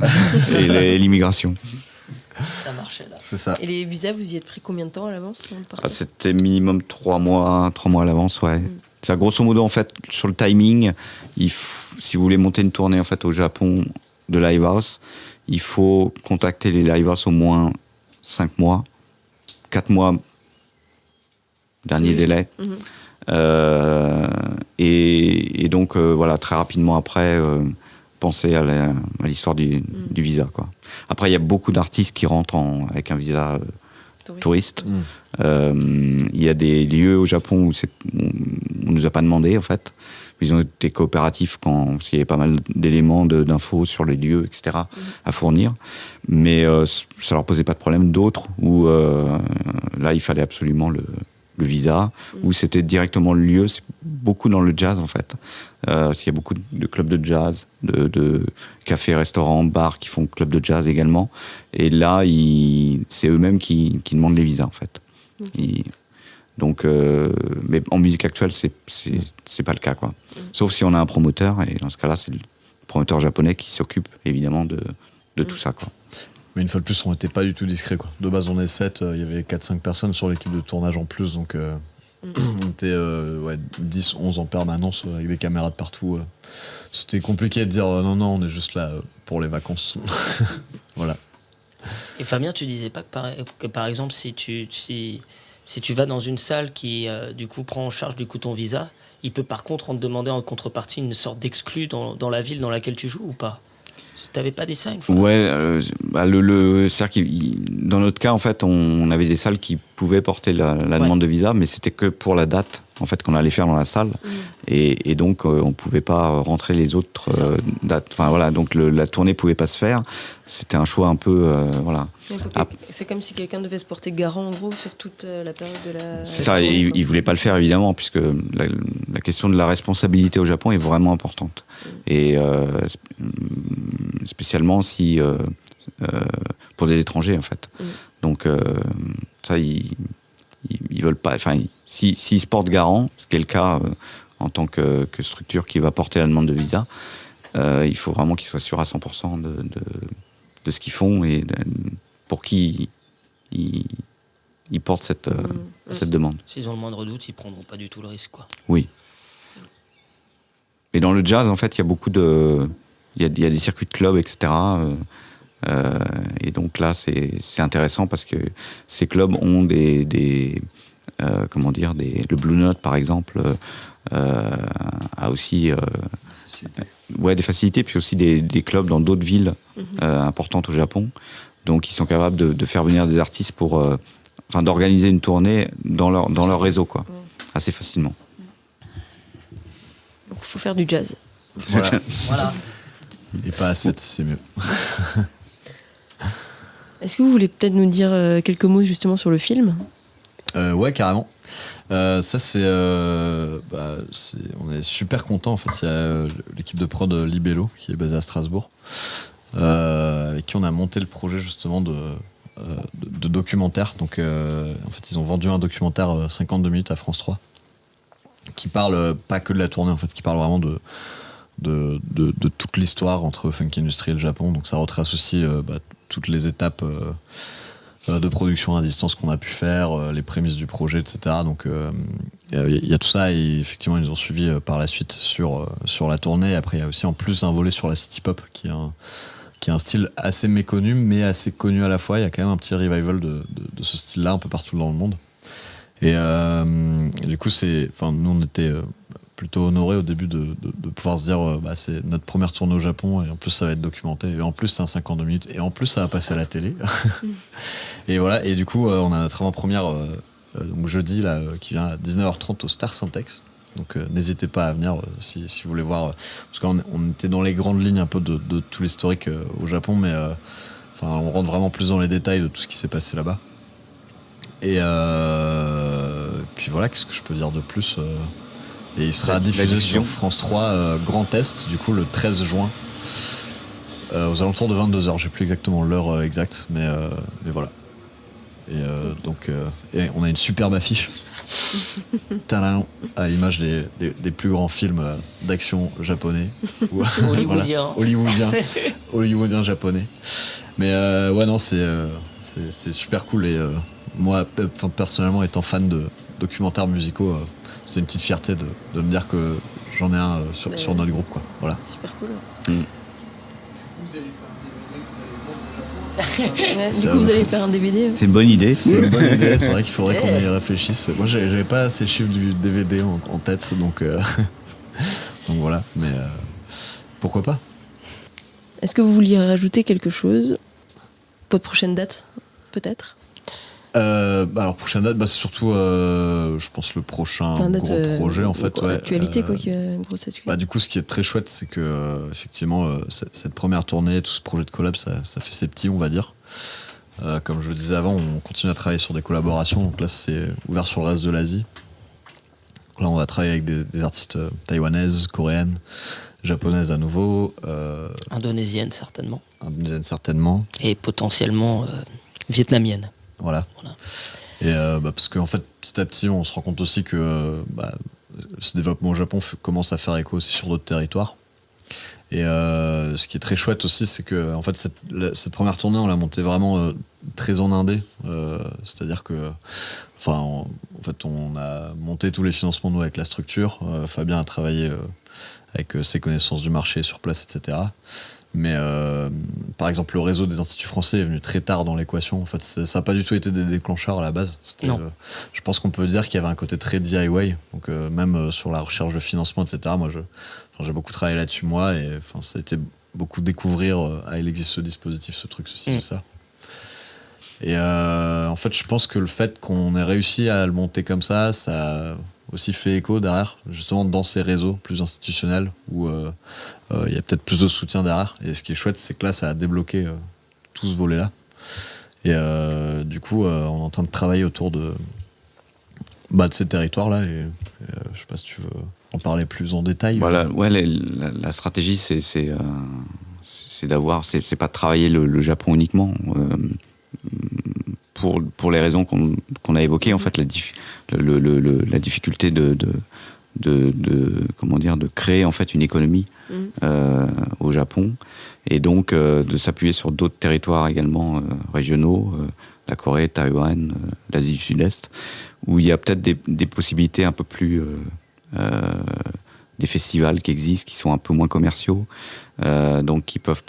D: et l'immigration.
E: Ça marchait là.
C: C'est ça.
B: Et les visas, vous y êtes pris combien de temps à l'avance avant de partir?
D: C'était minimum 3 mois à l'avance, ouais. C'est grosso modo en fait sur le timing, si vous voulez monter une tournée en fait au Japon de Livehouse, il faut contacter les Livehouse au moins 5 mois, 4 mois, dernier délai. Et donc voilà, très rapidement après, penser à l'histoire du visa, quoi. Après, il y a beaucoup d'artistes qui rentrent avec un visa touriste. Il y a des lieux au Japon où on nous a pas demandé en fait. Ils ont été coopératifs parce qu'il y avait pas mal d'éléments, d'infos sur les lieux, etc. à fournir. Mais ça leur posait pas de problème. D'autres où là, il fallait absolument le visa, où c'était directement le lieu. C'est beaucoup dans le jazz en fait. Parce qu'il y a beaucoup de clubs de jazz, de cafés, restaurants, bars qui font clubs de jazz également. Et là, c'est eux-mêmes qui demandent les visas en fait. Donc, mais en musique actuelle, c'est pas le cas, quoi. Sauf si on a un promoteur, et dans ce cas-là, c'est le promoteur japonais qui s'occupe évidemment de tout ça, quoi.
C: Mais une fois de plus, on n'était pas du tout discret, quoi. De base, on est 7, il y avait 4-5 personnes sur l'équipe de tournage en plus, donc on était 10, 11 en permanence avec des caméras de partout. C'était compliqué de dire non, on est juste là pour les vacances. Voilà.
E: Et Fabien, tu disais pas que par exemple, si tu vas dans une salle qui, du coup, prend en charge du coup ton visa, il peut par contre en te demander en contrepartie une sorte d'exclus dans la ville dans laquelle tu joues ou pas? T'avais pas dit ça une fois?
D: Ouais, c'est-à-dire dans notre cas, en fait, on avait des salles qui pouvaient porter la demande de visa, mais c'était que pour la date en fait, qu'on allait faire dans la salle. Et donc, on pouvait pas rentrer les autres dates. Enfin, voilà, donc la tournée pouvait pas se faire. C'était un choix un peu... voilà.
B: C'est comme si quelqu'un devait se porter garant, en gros, sur toute la période de la...
D: C'est ça, et il voulait pas le faire, évidemment, puisque la question de la responsabilité au Japon est vraiment importante. Et spécialement si... pour des étrangers, en fait. Donc, ça, ils veulent pas... Enfin, s'ils se portent garant, ce qui est le cas en tant que structure qui va porter la demande de visa, il faut vraiment qu'ils soient sûrs à 100% de ce qu'ils font et pour qui ils portent cette demande.
E: S'ils ont le moindre doute, ils prendront pas du tout le risque, quoi.
D: Oui. Et dans le jazz, en fait, il y a beaucoup de... Il y a des circuits de clubs, etc. Et donc là, c'est intéressant parce que ces clubs ont le Blue Note, par exemple, a aussi... des facilités, puis aussi des clubs dans d'autres villes importantes au Japon. Donc, ils sont capables de faire venir des artistes d'organiser une tournée dans leur réseau, quoi, assez facilement.
B: Donc, il faut faire du jazz.
E: Voilà.
C: Et pas à 7, c'est mieux.
B: Est-ce que vous voulez peut-être nous dire quelques mots justement sur le film ?
C: Ouais, carrément. Ça, on est super content. En fait, il y a l'équipe de prod Libello qui est basée à Strasbourg, avec qui on a monté le projet justement de documentaire. Donc, en fait, ils ont vendu un documentaire 52 minutes à France 3 qui parle pas que de la tournée, en fait, qui parle vraiment de toute l'histoire entre Funk Industry et le Japon. Donc, ça retrace aussi toutes les étapes de production à distance qu'on a pu faire, les prémices du projet, etc. Donc il y a tout ça, et effectivement ils nous ont suivis par la suite sur la tournée. Après il y a aussi en plus un volet sur la city pop qui est un style assez méconnu mais assez connu à la fois. Il y a quand même un petit revival de ce style-là un peu partout dans le monde. Et du coup nous on était plutôt honorés au début de pouvoir se dire c'est notre première tournée au Japon, et en plus ça va être documenté, et en plus c'est un 52 minutes, et en plus ça va passer à la télé. Et voilà, et du coup on a notre avant-première donc jeudi là, qui vient à 19h30 au Star Syntex. Donc n'hésitez pas à venir si vous voulez voir, parce qu'on était dans les grandes lignes un peu de tout l'historique au Japon, mais on rentre vraiment plus dans les détails de tout ce qui s'est passé là-bas. Et puis voilà, qu'est-ce que je peux dire de plus et il sera diffusé sur France 3 Grand Est, du coup le 13 juin, aux alentours de 22h. J'ai plus exactement l'heure exacte, mais voilà. Et donc on a une superbe affiche Tadam, à l'image des plus grands films d'action japonais. Hollywoodien japonais. Mais ouais, non, c'est super cool. Et moi, personnellement, étant fan de documentaires musicaux, c'est une petite fierté de me dire que j'en ai un sur notre groupe, quoi. Voilà.
B: Super cool.
C: Du
B: coup, vous allez faire un DVD.
D: C'est une bonne idée.
C: C'est une bonne idée. C'est vrai qu'il faudrait qu'on y réfléchisse. Moi, j'avais pas ces chiffres du DVD en tête, donc voilà. Mais pourquoi pas.
B: Est-ce que vous vouliez rajouter quelque chose? Votre prochaine date, peut-être?
C: Alors prochaine date, c'est surtout je pense le prochain gros projet, en fait.
B: Actualité, quoi, qui est une grosse actualité.
C: Du coup, ce qui est très chouette, c'est que effectivement cette première tournée, tout ce projet de collab, ça fait ses petits, on va dire. Comme je le disais avant, on continue à travailler sur des collaborations, donc là c'est ouvert sur le reste de l'Asie. Là on va travailler avec des artistes taïwanaises, coréennes, japonaises à nouveau,
E: Indonésienne certainement,
C: et
E: potentiellement vietnamienne.
C: Voilà. Et parce qu'en fait, petit à petit, on se rend compte aussi que ce développement au Japon commence à faire écho aussi sur d'autres territoires. Et ce qui est très chouette aussi, c'est que en fait, cette première tournée, on l'a montée vraiment très en indé. C'est-à-dire que, en fait, on a monté tous les financements nous avec la structure. Fabien a travaillé avec ses connaissances du marché sur place, etc. Mais par exemple, le réseau des instituts français est venu très tard dans l'équation. En fait, ça n'a pas du tout été des déclencheurs à la base. Je pense qu'on peut dire qu'il y avait un côté très DIY. Donc même sur la recherche de financement, etc. Moi, j'ai beaucoup travaillé là-dessus, moi. Et ça a été beaucoup découvrir, il existe ce dispositif, ce truc, ceci, ça. Et en fait, je pense que le fait qu'on ait réussi à le monter comme ça a aussi fait écho derrière, justement dans ces réseaux plus institutionnels où il y a peut-être plus de soutien derrière. Et ce qui est chouette, c'est que là, ça a débloqué tout ce volet-là. Et du coup, on est en train de travailler autour de ces territoires-là. Et je sais pas si tu veux en parler plus en détail.
D: Voilà, la stratégie, c'est d'avoir, c'est pas de travailler le Japon uniquement. Pour les raisons qu'on a évoquées, en fait, la difficulté de créer en fait une économie au Japon, et donc de s'appuyer sur d'autres territoires également régionaux, la Corée, Taïwan, l'Asie du Sud-Est, où il y a peut-être des possibilités un peu plus des festivals qui existent, qui sont un peu moins commerciaux, donc qui peuvent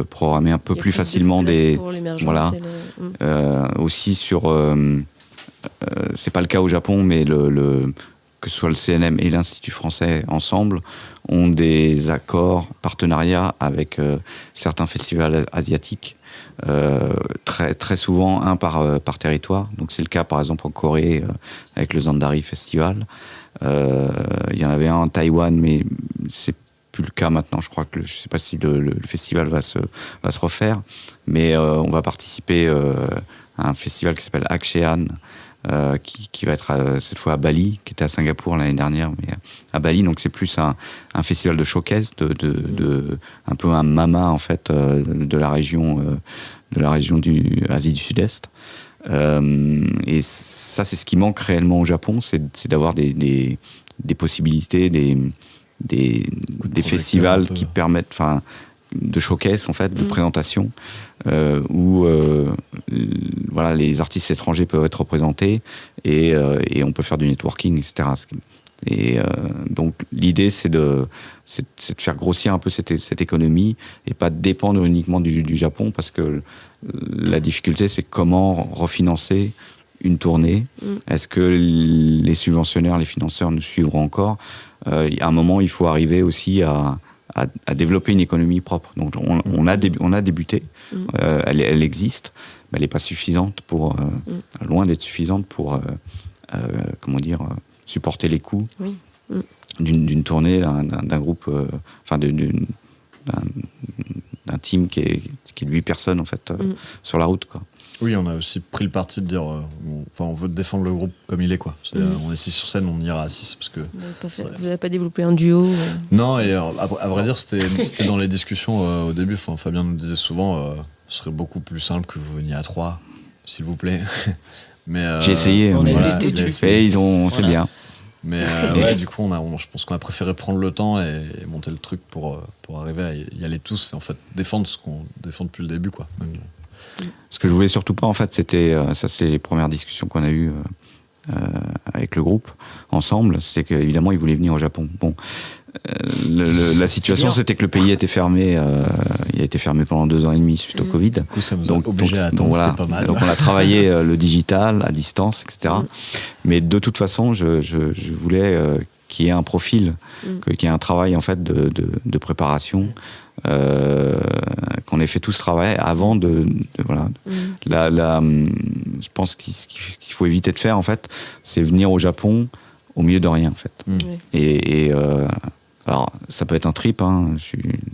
D: programmer un peu plus facilement des aussi sur c'est pas le cas au Japon, mais que ce soit le CNM et l'Institut français ensemble ont des accords, partenariats avec certains festivals asiatiques, très, très souvent un par territoire. Donc c'est le cas par exemple en Corée avec le Zandari Festival. Il y en avait un en Taïwan, mais c'est plus le cas maintenant. Je crois que je sais pas si le festival va se refaire, mais on va participer à un festival qui s'appelle Akshean, qui va être cette fois à Bali, qui était à Singapour l'année dernière, mais à Bali. Donc c'est plus un festival de showcase, un peu un MAMA en fait de la région du Asie du Sud-Est. Et ça, c'est ce qui manque réellement au Japon, c'est d'avoir des possibilités, des festivals qui permettent, de showcase en fait, de présentation, où voilà, les artistes étrangers peuvent être représentés et on peut faire du networking, etc. Et donc l'idée c'est de faire grossir un peu cette économie et pas dépendre uniquement du Japon, parce que la difficulté c'est comment refinancer une tournée. Est-ce que les subventionnaires, les financeurs nous suivront encore? À un moment, il faut arriver aussi à développer une économie propre. Donc on a débuté, elle existe, mais elle n'est pas suffisante pour, loin d'être suffisante pour, comment dire, supporter les coûts d'une tournée, d'un groupe, enfin d'un team qui est de 8 personnes en fait, sur la route, quoi.
C: Oui, on a aussi pris le parti de dire, on veut défendre le groupe comme il est, quoi. On est 6 sur scène, on ira à 6 parce que.
B: Vous n'avez pas développé un duo
C: Non, et à vrai dire, c'était dans les discussions au début. Fabien nous disait souvent, ce serait beaucoup plus simple que vous veniez à 3, s'il vous plaît. Mais
D: j'ai essayé,
E: on
D: voilà.
E: été têtus.
D: Et c'est bien.
C: Mais ouais, du coup, je pense qu'on a préféré prendre le temps et monter le truc pour arriver à y aller tous et en fait défendre ce qu'on défend depuis le début, quoi.
D: Ce que je voulais surtout pas, en fait, c'était, ça c'est les premières discussions qu'on a eues avec le groupe ensemble, c'est qu'évidemment ils voulaient venir au Japon. Bon, la situation c'était que le pays était fermé, il a été fermé pendant 2 ans et demi suite au Covid.
C: Du coup, ça nous a obligés à attendre,
D: voilà.
C: c'était pas mal.
D: Donc on a travaillé le digital à distance, etc. Mais de toute façon, je voulais qu'il y ait un profil, qu'il y ait un travail en fait de préparation. Qu'on ait fait tout ce travail avant voilà. Je pense qu'il faut éviter de faire en fait, c'est venir au Japon au milieu de rien en fait. Et alors ça peut être un trip, hein,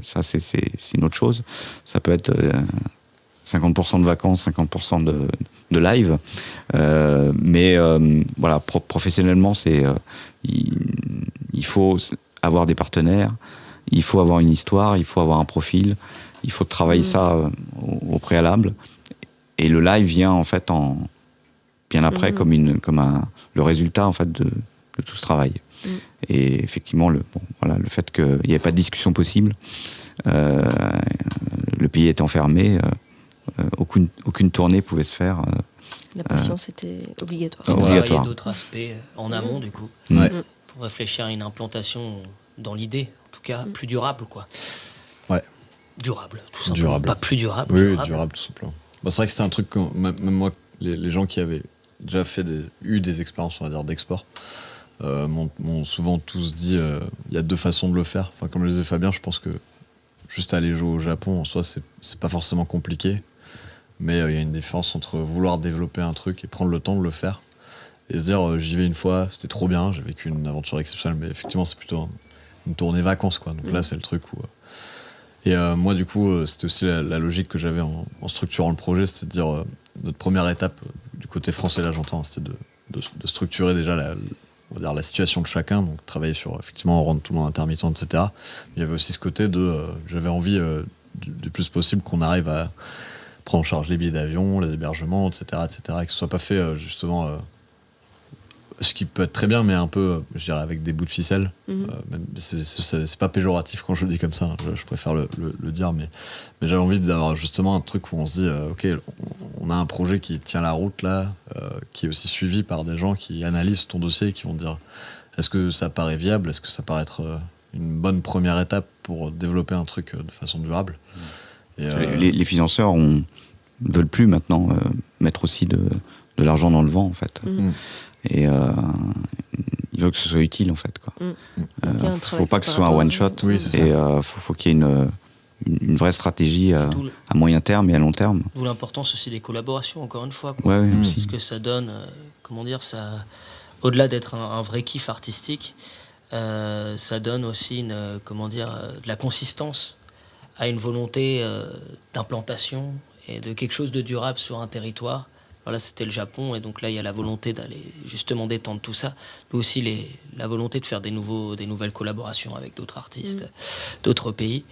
D: ça c'est une autre chose. Ça peut être 50% de vacances, 50% de live. Mais voilà, professionnellement, il faut avoir des partenaires. Il faut avoir une histoire, il faut avoir un profil, il faut travailler ça au préalable. Et le live vient en fait bien après comme le résultat en fait de tout ce travail. Et effectivement, le fait qu'il n'y ait pas de discussion possible, le pays est enfermé, aucune tournée pouvait se faire.
B: La patience était obligatoire.
E: Il y a d'autres aspects en amont du coup, pour réfléchir à une implantation dans l'idée. En tout cas, plus durable, quoi. Ouais. Durable, tout simplement. Durable. Pas plus durable.
C: Oui, durable, tout simplement. Bon, c'est vrai que c'était un truc que, même moi, les gens qui avaient déjà eu des expériences, on va dire, d'export, m'ont souvent tous dit, il y a 2 façons de le faire. Enfin, comme le disait Fabien, je pense que juste aller jouer au Japon, en soi, c'est pas forcément compliqué. Mais il y a une différence entre vouloir développer un truc et prendre le temps de le faire. Et se dire, j'y vais une fois, c'était trop bien, j'ai vécu une aventure exceptionnelle, mais effectivement, c'est plutôt une tournée vacances, quoi. Donc là, c'est le truc où... Et moi, du coup, c'était aussi la logique que j'avais en structurant le projet, c'était de dire, notre première étape, du côté français, là, j'entends, c'était de structurer déjà on va dire, la situation de chacun, donc travailler sur, effectivement, rendre tout le monde intermittent, etc. Mais il y avait aussi ce côté j'avais envie, du plus possible, qu'on arrive à prendre en charge les billets d'avion, les hébergements, etc., et que ce soit pas fait, justement... ce qui peut être très bien, mais un peu, je dirais, avec des bouts de ficelle. C'est pas péjoratif quand je le dis comme ça, hein, je préfère le dire, mais j'avais envie d'avoir justement un truc où on se dit, ok, on a un projet qui tient la route là, qui est aussi suivi par des gens qui analysent ton dossier et qui vont dire, est-ce que ça paraît viable, est-ce que ça paraît être une bonne première étape pour développer un truc de façon durable. Et,
D: les financeurs veulent plus maintenant mettre aussi de l'argent dans le vent en fait. Et il veut que ce soit utile en fait, quoi. Faut pas que ce soit un one shot.
C: Oui,
D: et faut qu'il y ait une vraie stratégie à moyen terme et à long terme.
E: D'où l'importance aussi des collaborations, encore une fois, quoi. Parce que ça donne, comment dire, ça, au-delà d'être un vrai kiff artistique, ça donne aussi de la consistance à une volonté d'implantation et de quelque chose de durable sur un territoire. Là, c'était le Japon, et donc là, il y a la volonté d'aller justement détendre tout ça, mais aussi la volonté de faire des nouvelles collaborations avec d'autres artistes, d'autres pays.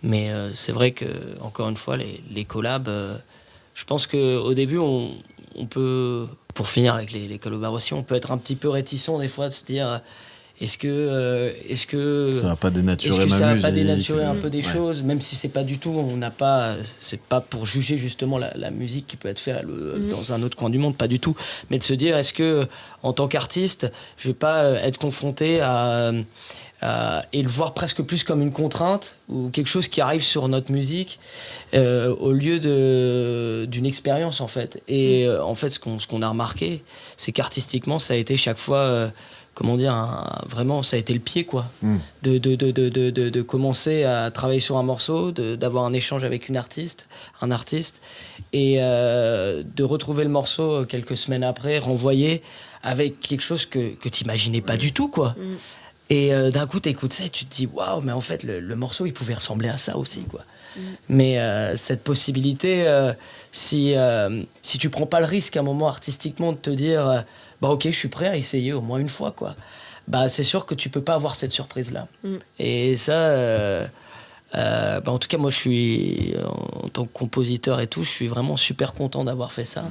E: Mais c'est vrai que, encore une fois, les collabs, je pense qu'au début, on peut, pour finir avec les collaborations, on peut être un petit peu réticent des fois de se dire, Est-ce que
C: Ça va pas dénaturer
E: est-ce que
C: ma
E: ça va
C: musique.
E: pas dénaturer un peu des
C: Ouais.
E: choses, même si c'est pas du tout, c'est pas pour juger justement la musique qui peut être faite dans un autre coin du monde, pas du tout, mais de se dire est-ce que en tant qu'artiste, je vais pas être confronté et le voir presque plus comme une contrainte ou quelque chose qui arrive sur notre musique au lieu d'une expérience en fait. Et en fait, ce qu'on a remarqué, c'est qu'artistiquement, ça a été chaque fois comment dire, vraiment, ça a été le pied, quoi. De commencer à travailler sur un morceau, d'avoir un échange avec un artiste, et de retrouver le morceau quelques semaines après, renvoyé, avec quelque chose que tu n'imaginais pas du tout, quoi. Et d'un coup, tu écoutes ça et tu te dis, waouh, mais en fait, le morceau, il pouvait ressembler à ça aussi, quoi. Mais cette possibilité, si tu prends pas le risque à un moment artistiquement de te dire bah ok, je suis prêt à essayer au moins une fois, quoi, bah c'est sûr que tu peux pas avoir cette surprise là. Et ça bah en tout cas moi je suis en tant que compositeur et tout, je suis vraiment super content d'avoir fait ça,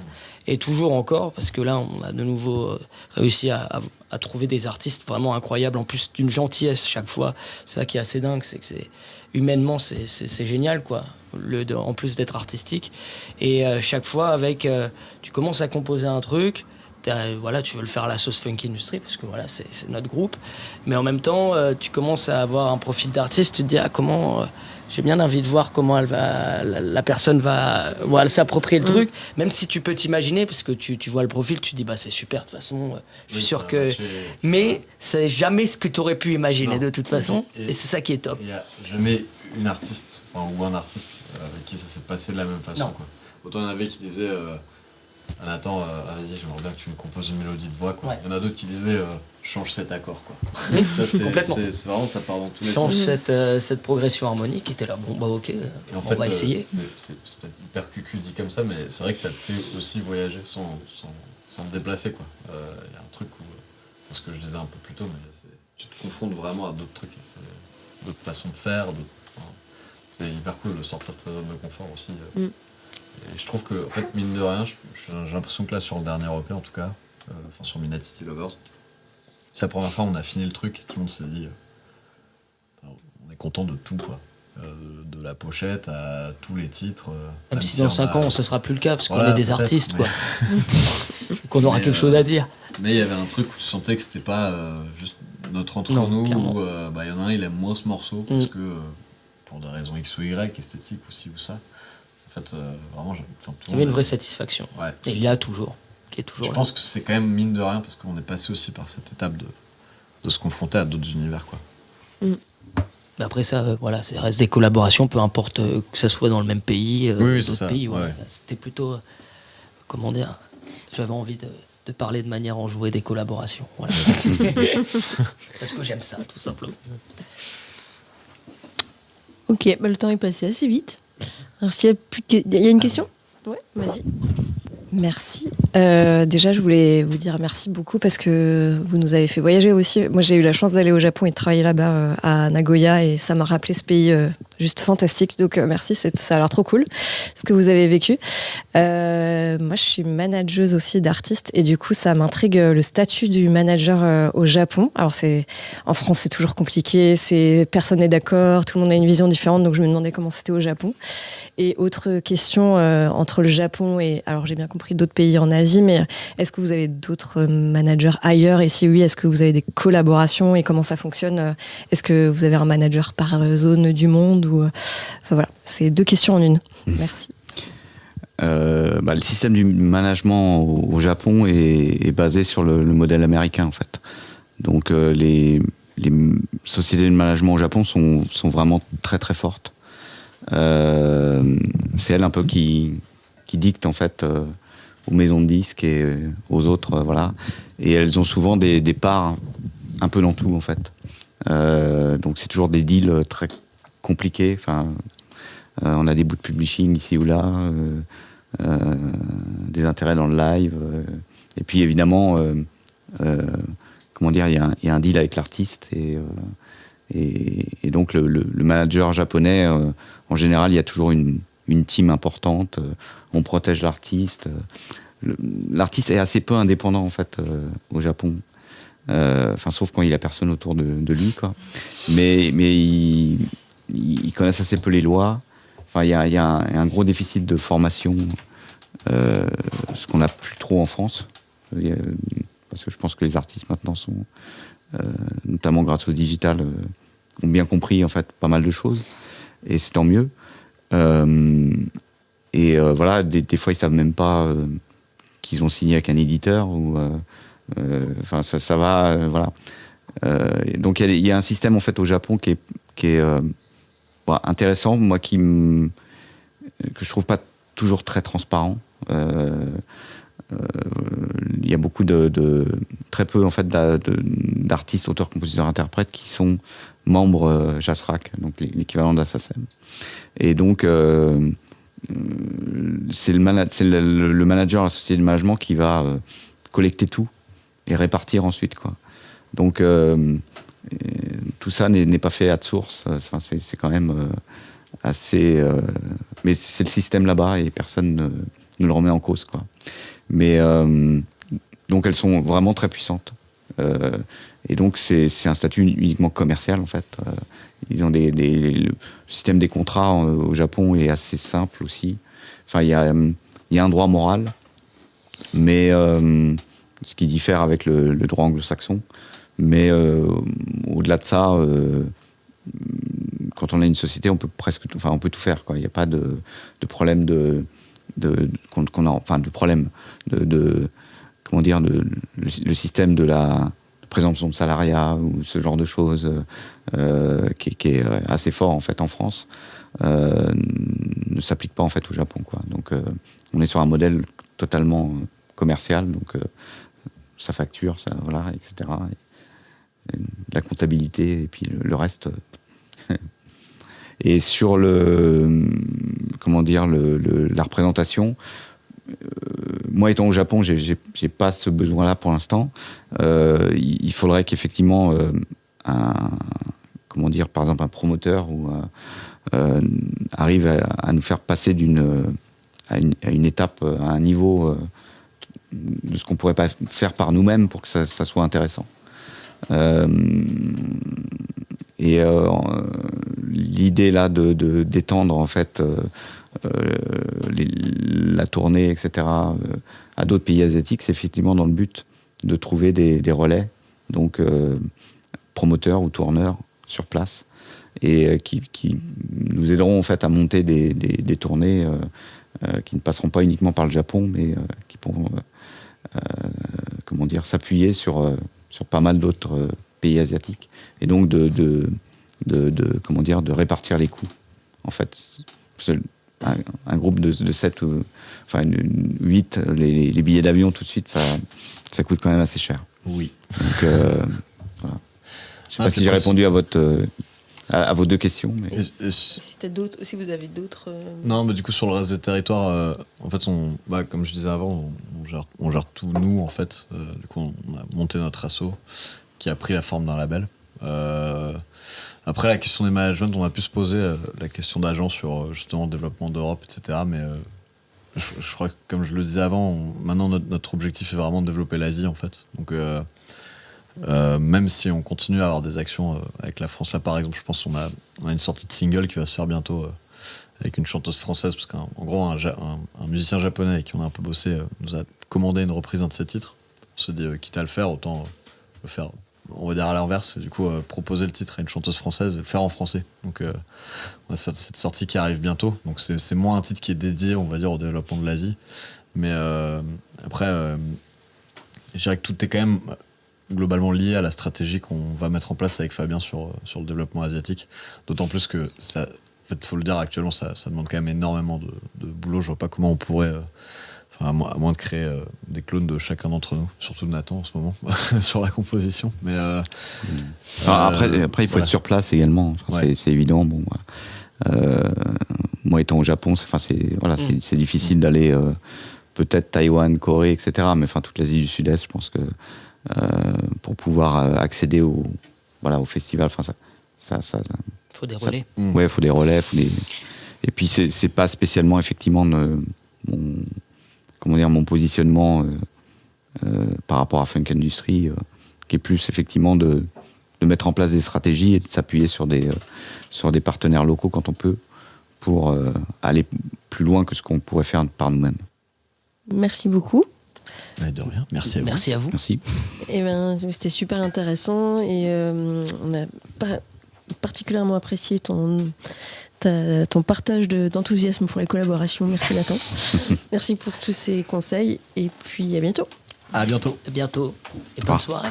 E: et toujours encore, parce que là on a de nouveau réussi à trouver des artistes vraiment incroyables, en plus d'une gentillesse chaque fois. C'est ça qui est assez dingue, c'est que humainement c'est génial, quoi, en plus d'être artistique. Et chaque fois avec tu commences à composer un truc, voilà, tu veux le faire à la sauce Funk Industry parce que voilà, c'est notre groupe, mais en même temps tu commences à avoir un profil d'artiste, tu te dis comment j'ai bien envie de voir comment la personne va s'approprier le truc, même si tu peux t'imaginer, parce que tu vois le profil, tu te dis bah c'est super, de toute façon je suis sûr que mais c'est jamais ce que tu aurais pu imaginer, de toute façon, et c'est ça qui est top.
C: Il n'y a jamais une artiste ou un artiste avec qui ça s'est passé de la même façon, quoi. Autant il y en avait qui disaient Nathan, vas-y, j'aimerais bien que tu me composes une mélodie de voix, quoi. Ouais. Il y en a d'autres qui disaient change cet accord, quoi.
E: Complètement.
C: C'est vraiment, ça part dans tous les
E: sens.
C: Change
E: cette progression harmonique, était là, bon bah ok,
C: et en
E: on
C: fait,
E: va essayer.
C: C'est peut-être hyper cucu dit comme ça, mais c'est vrai que ça te fait aussi voyager sans te déplacer, quoi. Il y a un truc où, ce que je disais un peu plus tôt, mais tu te confrontes vraiment à d'autres trucs, d'autres façons de faire, c'est hyper cool de sortir de sa zone de confort aussi. Et je trouve que, en fait, mine de rien, j'ai l'impression que là, sur le dernier EP, en tout cas, sur Midnight City Lovers, c'est la première fois où on a fini le truc, et tout le monde s'est dit, on est content de tout, quoi. De la pochette à tous les titres.
E: Même si dans 5 ans, ça sera plus le cas, parce qu'on est des artistes,
C: mais...
E: quoi. Qu'on aura quelque chose à dire.
C: Mais il y avait un truc où tu sentais que c'était pas juste notre entre-nous, où y en a un, il aime moins ce morceau, parce que, pour des raisons X ou Y, esthétiques ou ci ou ça, en fait, vraiment,
E: il y avait une vraie satisfaction.
C: Ouais.
E: Et il y a toujours. Qui est toujours
C: je pense que c'est quand même mine de rien, parce qu'on est passé aussi par cette étape de se confronter à d'autres univers, quoi.
E: Mais après ça, voilà, ça reste des collaborations, peu importe que ça soit dans le même pays, d'autres pays. Ouais. C'était plutôt, comment dire, j'avais envie de parler de manière enjouée des collaborations. Voilà. Parce que j'aime ça, tout simplement.
B: Ok, bah, le temps est passé assez vite. Alors, s'il y a une question ? Ouais, vas-y.
I: Merci. Déjà, je voulais vous dire merci beaucoup parce que vous nous avez fait voyager aussi. Moi, j'ai eu la chance d'aller au Japon et de travailler là-bas à Nagoya, et ça m'a rappelé ce pays juste fantastique. Donc, merci, ça a l'air trop cool ce que vous avez vécu. Moi, je suis manageuse aussi d'artistes, et du coup, ça m'intrigue le statut du manager au Japon. Alors, en France, c'est toujours compliqué, personne n'est d'accord, tout le monde a une vision différente, donc je me demandais comment c'était au Japon. Et autre question, entre le Japon et, alors j'ai bien compris, d'autres pays en Asie, mais est-ce que vous avez d'autres managers ailleurs, et si oui, est-ce que vous avez des collaborations et comment ça fonctionne? Est-ce que vous avez un manager par zone du monde ou... Enfin voilà, c'est 2 questions en une. Merci.
D: Le système du management au Japon est basé sur le modèle américain, en fait. Donc les sociétés de management au Japon sont vraiment très très fortes. C'est elles un peu qui dictent, en fait, aux maisons de disques et aux autres, voilà. Et elles ont souvent des parts un peu dans tout, en fait. Donc c'est toujours des deals très compliqués. Enfin, on a des bouts de publishing ici ou là, des intérêts dans le live, et puis évidemment, comment dire, il y a un deal avec l'artiste, et donc le manager japonais, en général, il y a toujours une team importante. On protège l'artiste. L'artiste est assez peu indépendant, en fait, au Japon. Enfin, sauf quand il a personne autour de lui, quoi. Mais ils connaissent assez peu les lois. Enfin, il y a un gros déficit de formation, ce qu'on n'a plus trop en France. Parce que je pense que les artistes maintenant sont, notamment grâce au digital, ont bien compris en fait pas mal de choses. Et c'est tant mieux. Voilà, des fois ils savent même pas qu'ils ont signé avec un éditeur ou enfin ça va voilà. Donc il y a un système en fait au Japon qui est voilà, intéressant, moi que je trouve pas toujours très transparent. Il y a beaucoup très peu en fait d'artistes, auteurs, compositeurs, interprètes qui sont membres JASRAC, donc l'équivalent d'Assassin. Et donc c'est le manager, l'associé de management qui va collecter tout et répartir ensuite, quoi. Donc tout ça n'est pas fait à de source. Enfin, c'est quand même assez. Mais c'est le système là-bas et personne ne le remet en cause, quoi. Mais donc elles sont vraiment très puissantes. Et donc c'est un statut uniquement commercial en fait. Ils ont le système des contrats au Japon est assez simple aussi. Enfin il y a un droit moral, mais ce qui diffère avec le droit anglo-saxon. Mais au-delà de ça, quand on a une société, on peut on peut tout faire, quoi. Il n'y a pas de problème de problème comment dire, le système de la présomption de salariat ou ce genre de choses qui est assez fort en fait en France ne s'applique pas en fait au Japon, quoi. Donc on est sur un modèle totalement commercial, donc ça facture, ça voilà, etc. Et la comptabilité et puis le reste. Et sur comment dire, la représentation, moi étant au Japon, j'ai pas ce besoin-là pour l'instant. Il faudrait qu'effectivement comment dire, par exemple un promoteur arrive à nous faire passer à une étape, à un niveau de ce qu'on pourrait pas faire par nous-mêmes pour que ça soit intéressant. L'idée là d'étendre en fait la tournée, etc., à d'autres pays asiatiques, c'est effectivement dans le but de trouver des relais, donc promoteurs ou tourneurs sur place, et qui nous aideront en fait à monter des tournées qui ne passeront pas uniquement par le Japon, mais qui pourront comment dire, s'appuyer sur pas mal d'autres pays asiatiques, et donc comment dire, de répartir les coûts en fait. Un groupe de 7 enfin 8, les billets d'avion tout de suite, ça coûte quand même assez cher.
C: Oui.
D: Donc voilà. Je sais pas si j'ai répondu à vos deux questions, mais
B: Si vous avez d'autres.
C: Non, mais du coup sur le reste des territoires, en fait, comme je disais avant, on gère tout nous en fait. Du coup, on a monté notre asso qui a pris la forme d'un label. Après, la question des managements, on a pu se poser la question d'agents sur justement le développement d'Europe, etc. Mais je crois que, comme je le disais avant, maintenant notre objectif est vraiment de développer l'Asie, en fait. Donc, même si on continue à avoir des actions avec la France, là par exemple, je pense qu'on a une sortie de single qui va se faire bientôt avec une chanteuse française, parce qu'en gros, un musicien japonais avec qui on a un peu bossé nous a commandé une reprise d'un de ses titres. On se dit, quitte à le faire, autant le faire. On va dire à l'inverse, et du coup proposer le titre à une chanteuse française et le faire en français. Donc on a cette sortie qui arrive bientôt, donc c'est moins un titre qui est dédié, on va dire, au développement de l'Asie, mais après je dirais que tout est quand même globalement lié à la stratégie qu'on va mettre en place avec Fabien sur le développement asiatique, d'autant plus que ça, en fait, faut le dire, actuellement ça demande quand même énormément de boulot. Je vois pas comment on pourrait à moins de créer des clones de chacun d'entre nous, surtout de Nathan en ce moment, sur la composition. Mais
D: après, il faut être sur place également. Enfin, ouais. C'est évident. Bon, moi, étant au Japon, c'est difficile d'aller peut-être Taïwan, Corée, etc. Mais enfin, toute l'Asie du Sud-Est, je pense que pour pouvoir accéder au festival, enfin ça
E: faut des relais.
D: Ouais, faut des relais, et puis c'est pas spécialement effectivement mon positionnement par rapport à Funk Industry, qui est plus effectivement de mettre en place des stratégies et de s'appuyer sur des partenaires locaux quand on peut pour aller plus loin que ce qu'on pourrait faire par nous-mêmes.
B: Merci beaucoup.
C: De rien, merci à vous.
E: Merci à vous.
D: Merci.
B: Et c'était super intéressant et on a particulièrement apprécié ton partage d'enthousiasme pour les collaborations. Merci Nathan. Merci pour tous ces conseils et puis à bientôt.
C: À bientôt.
E: À bientôt et bonne soirée.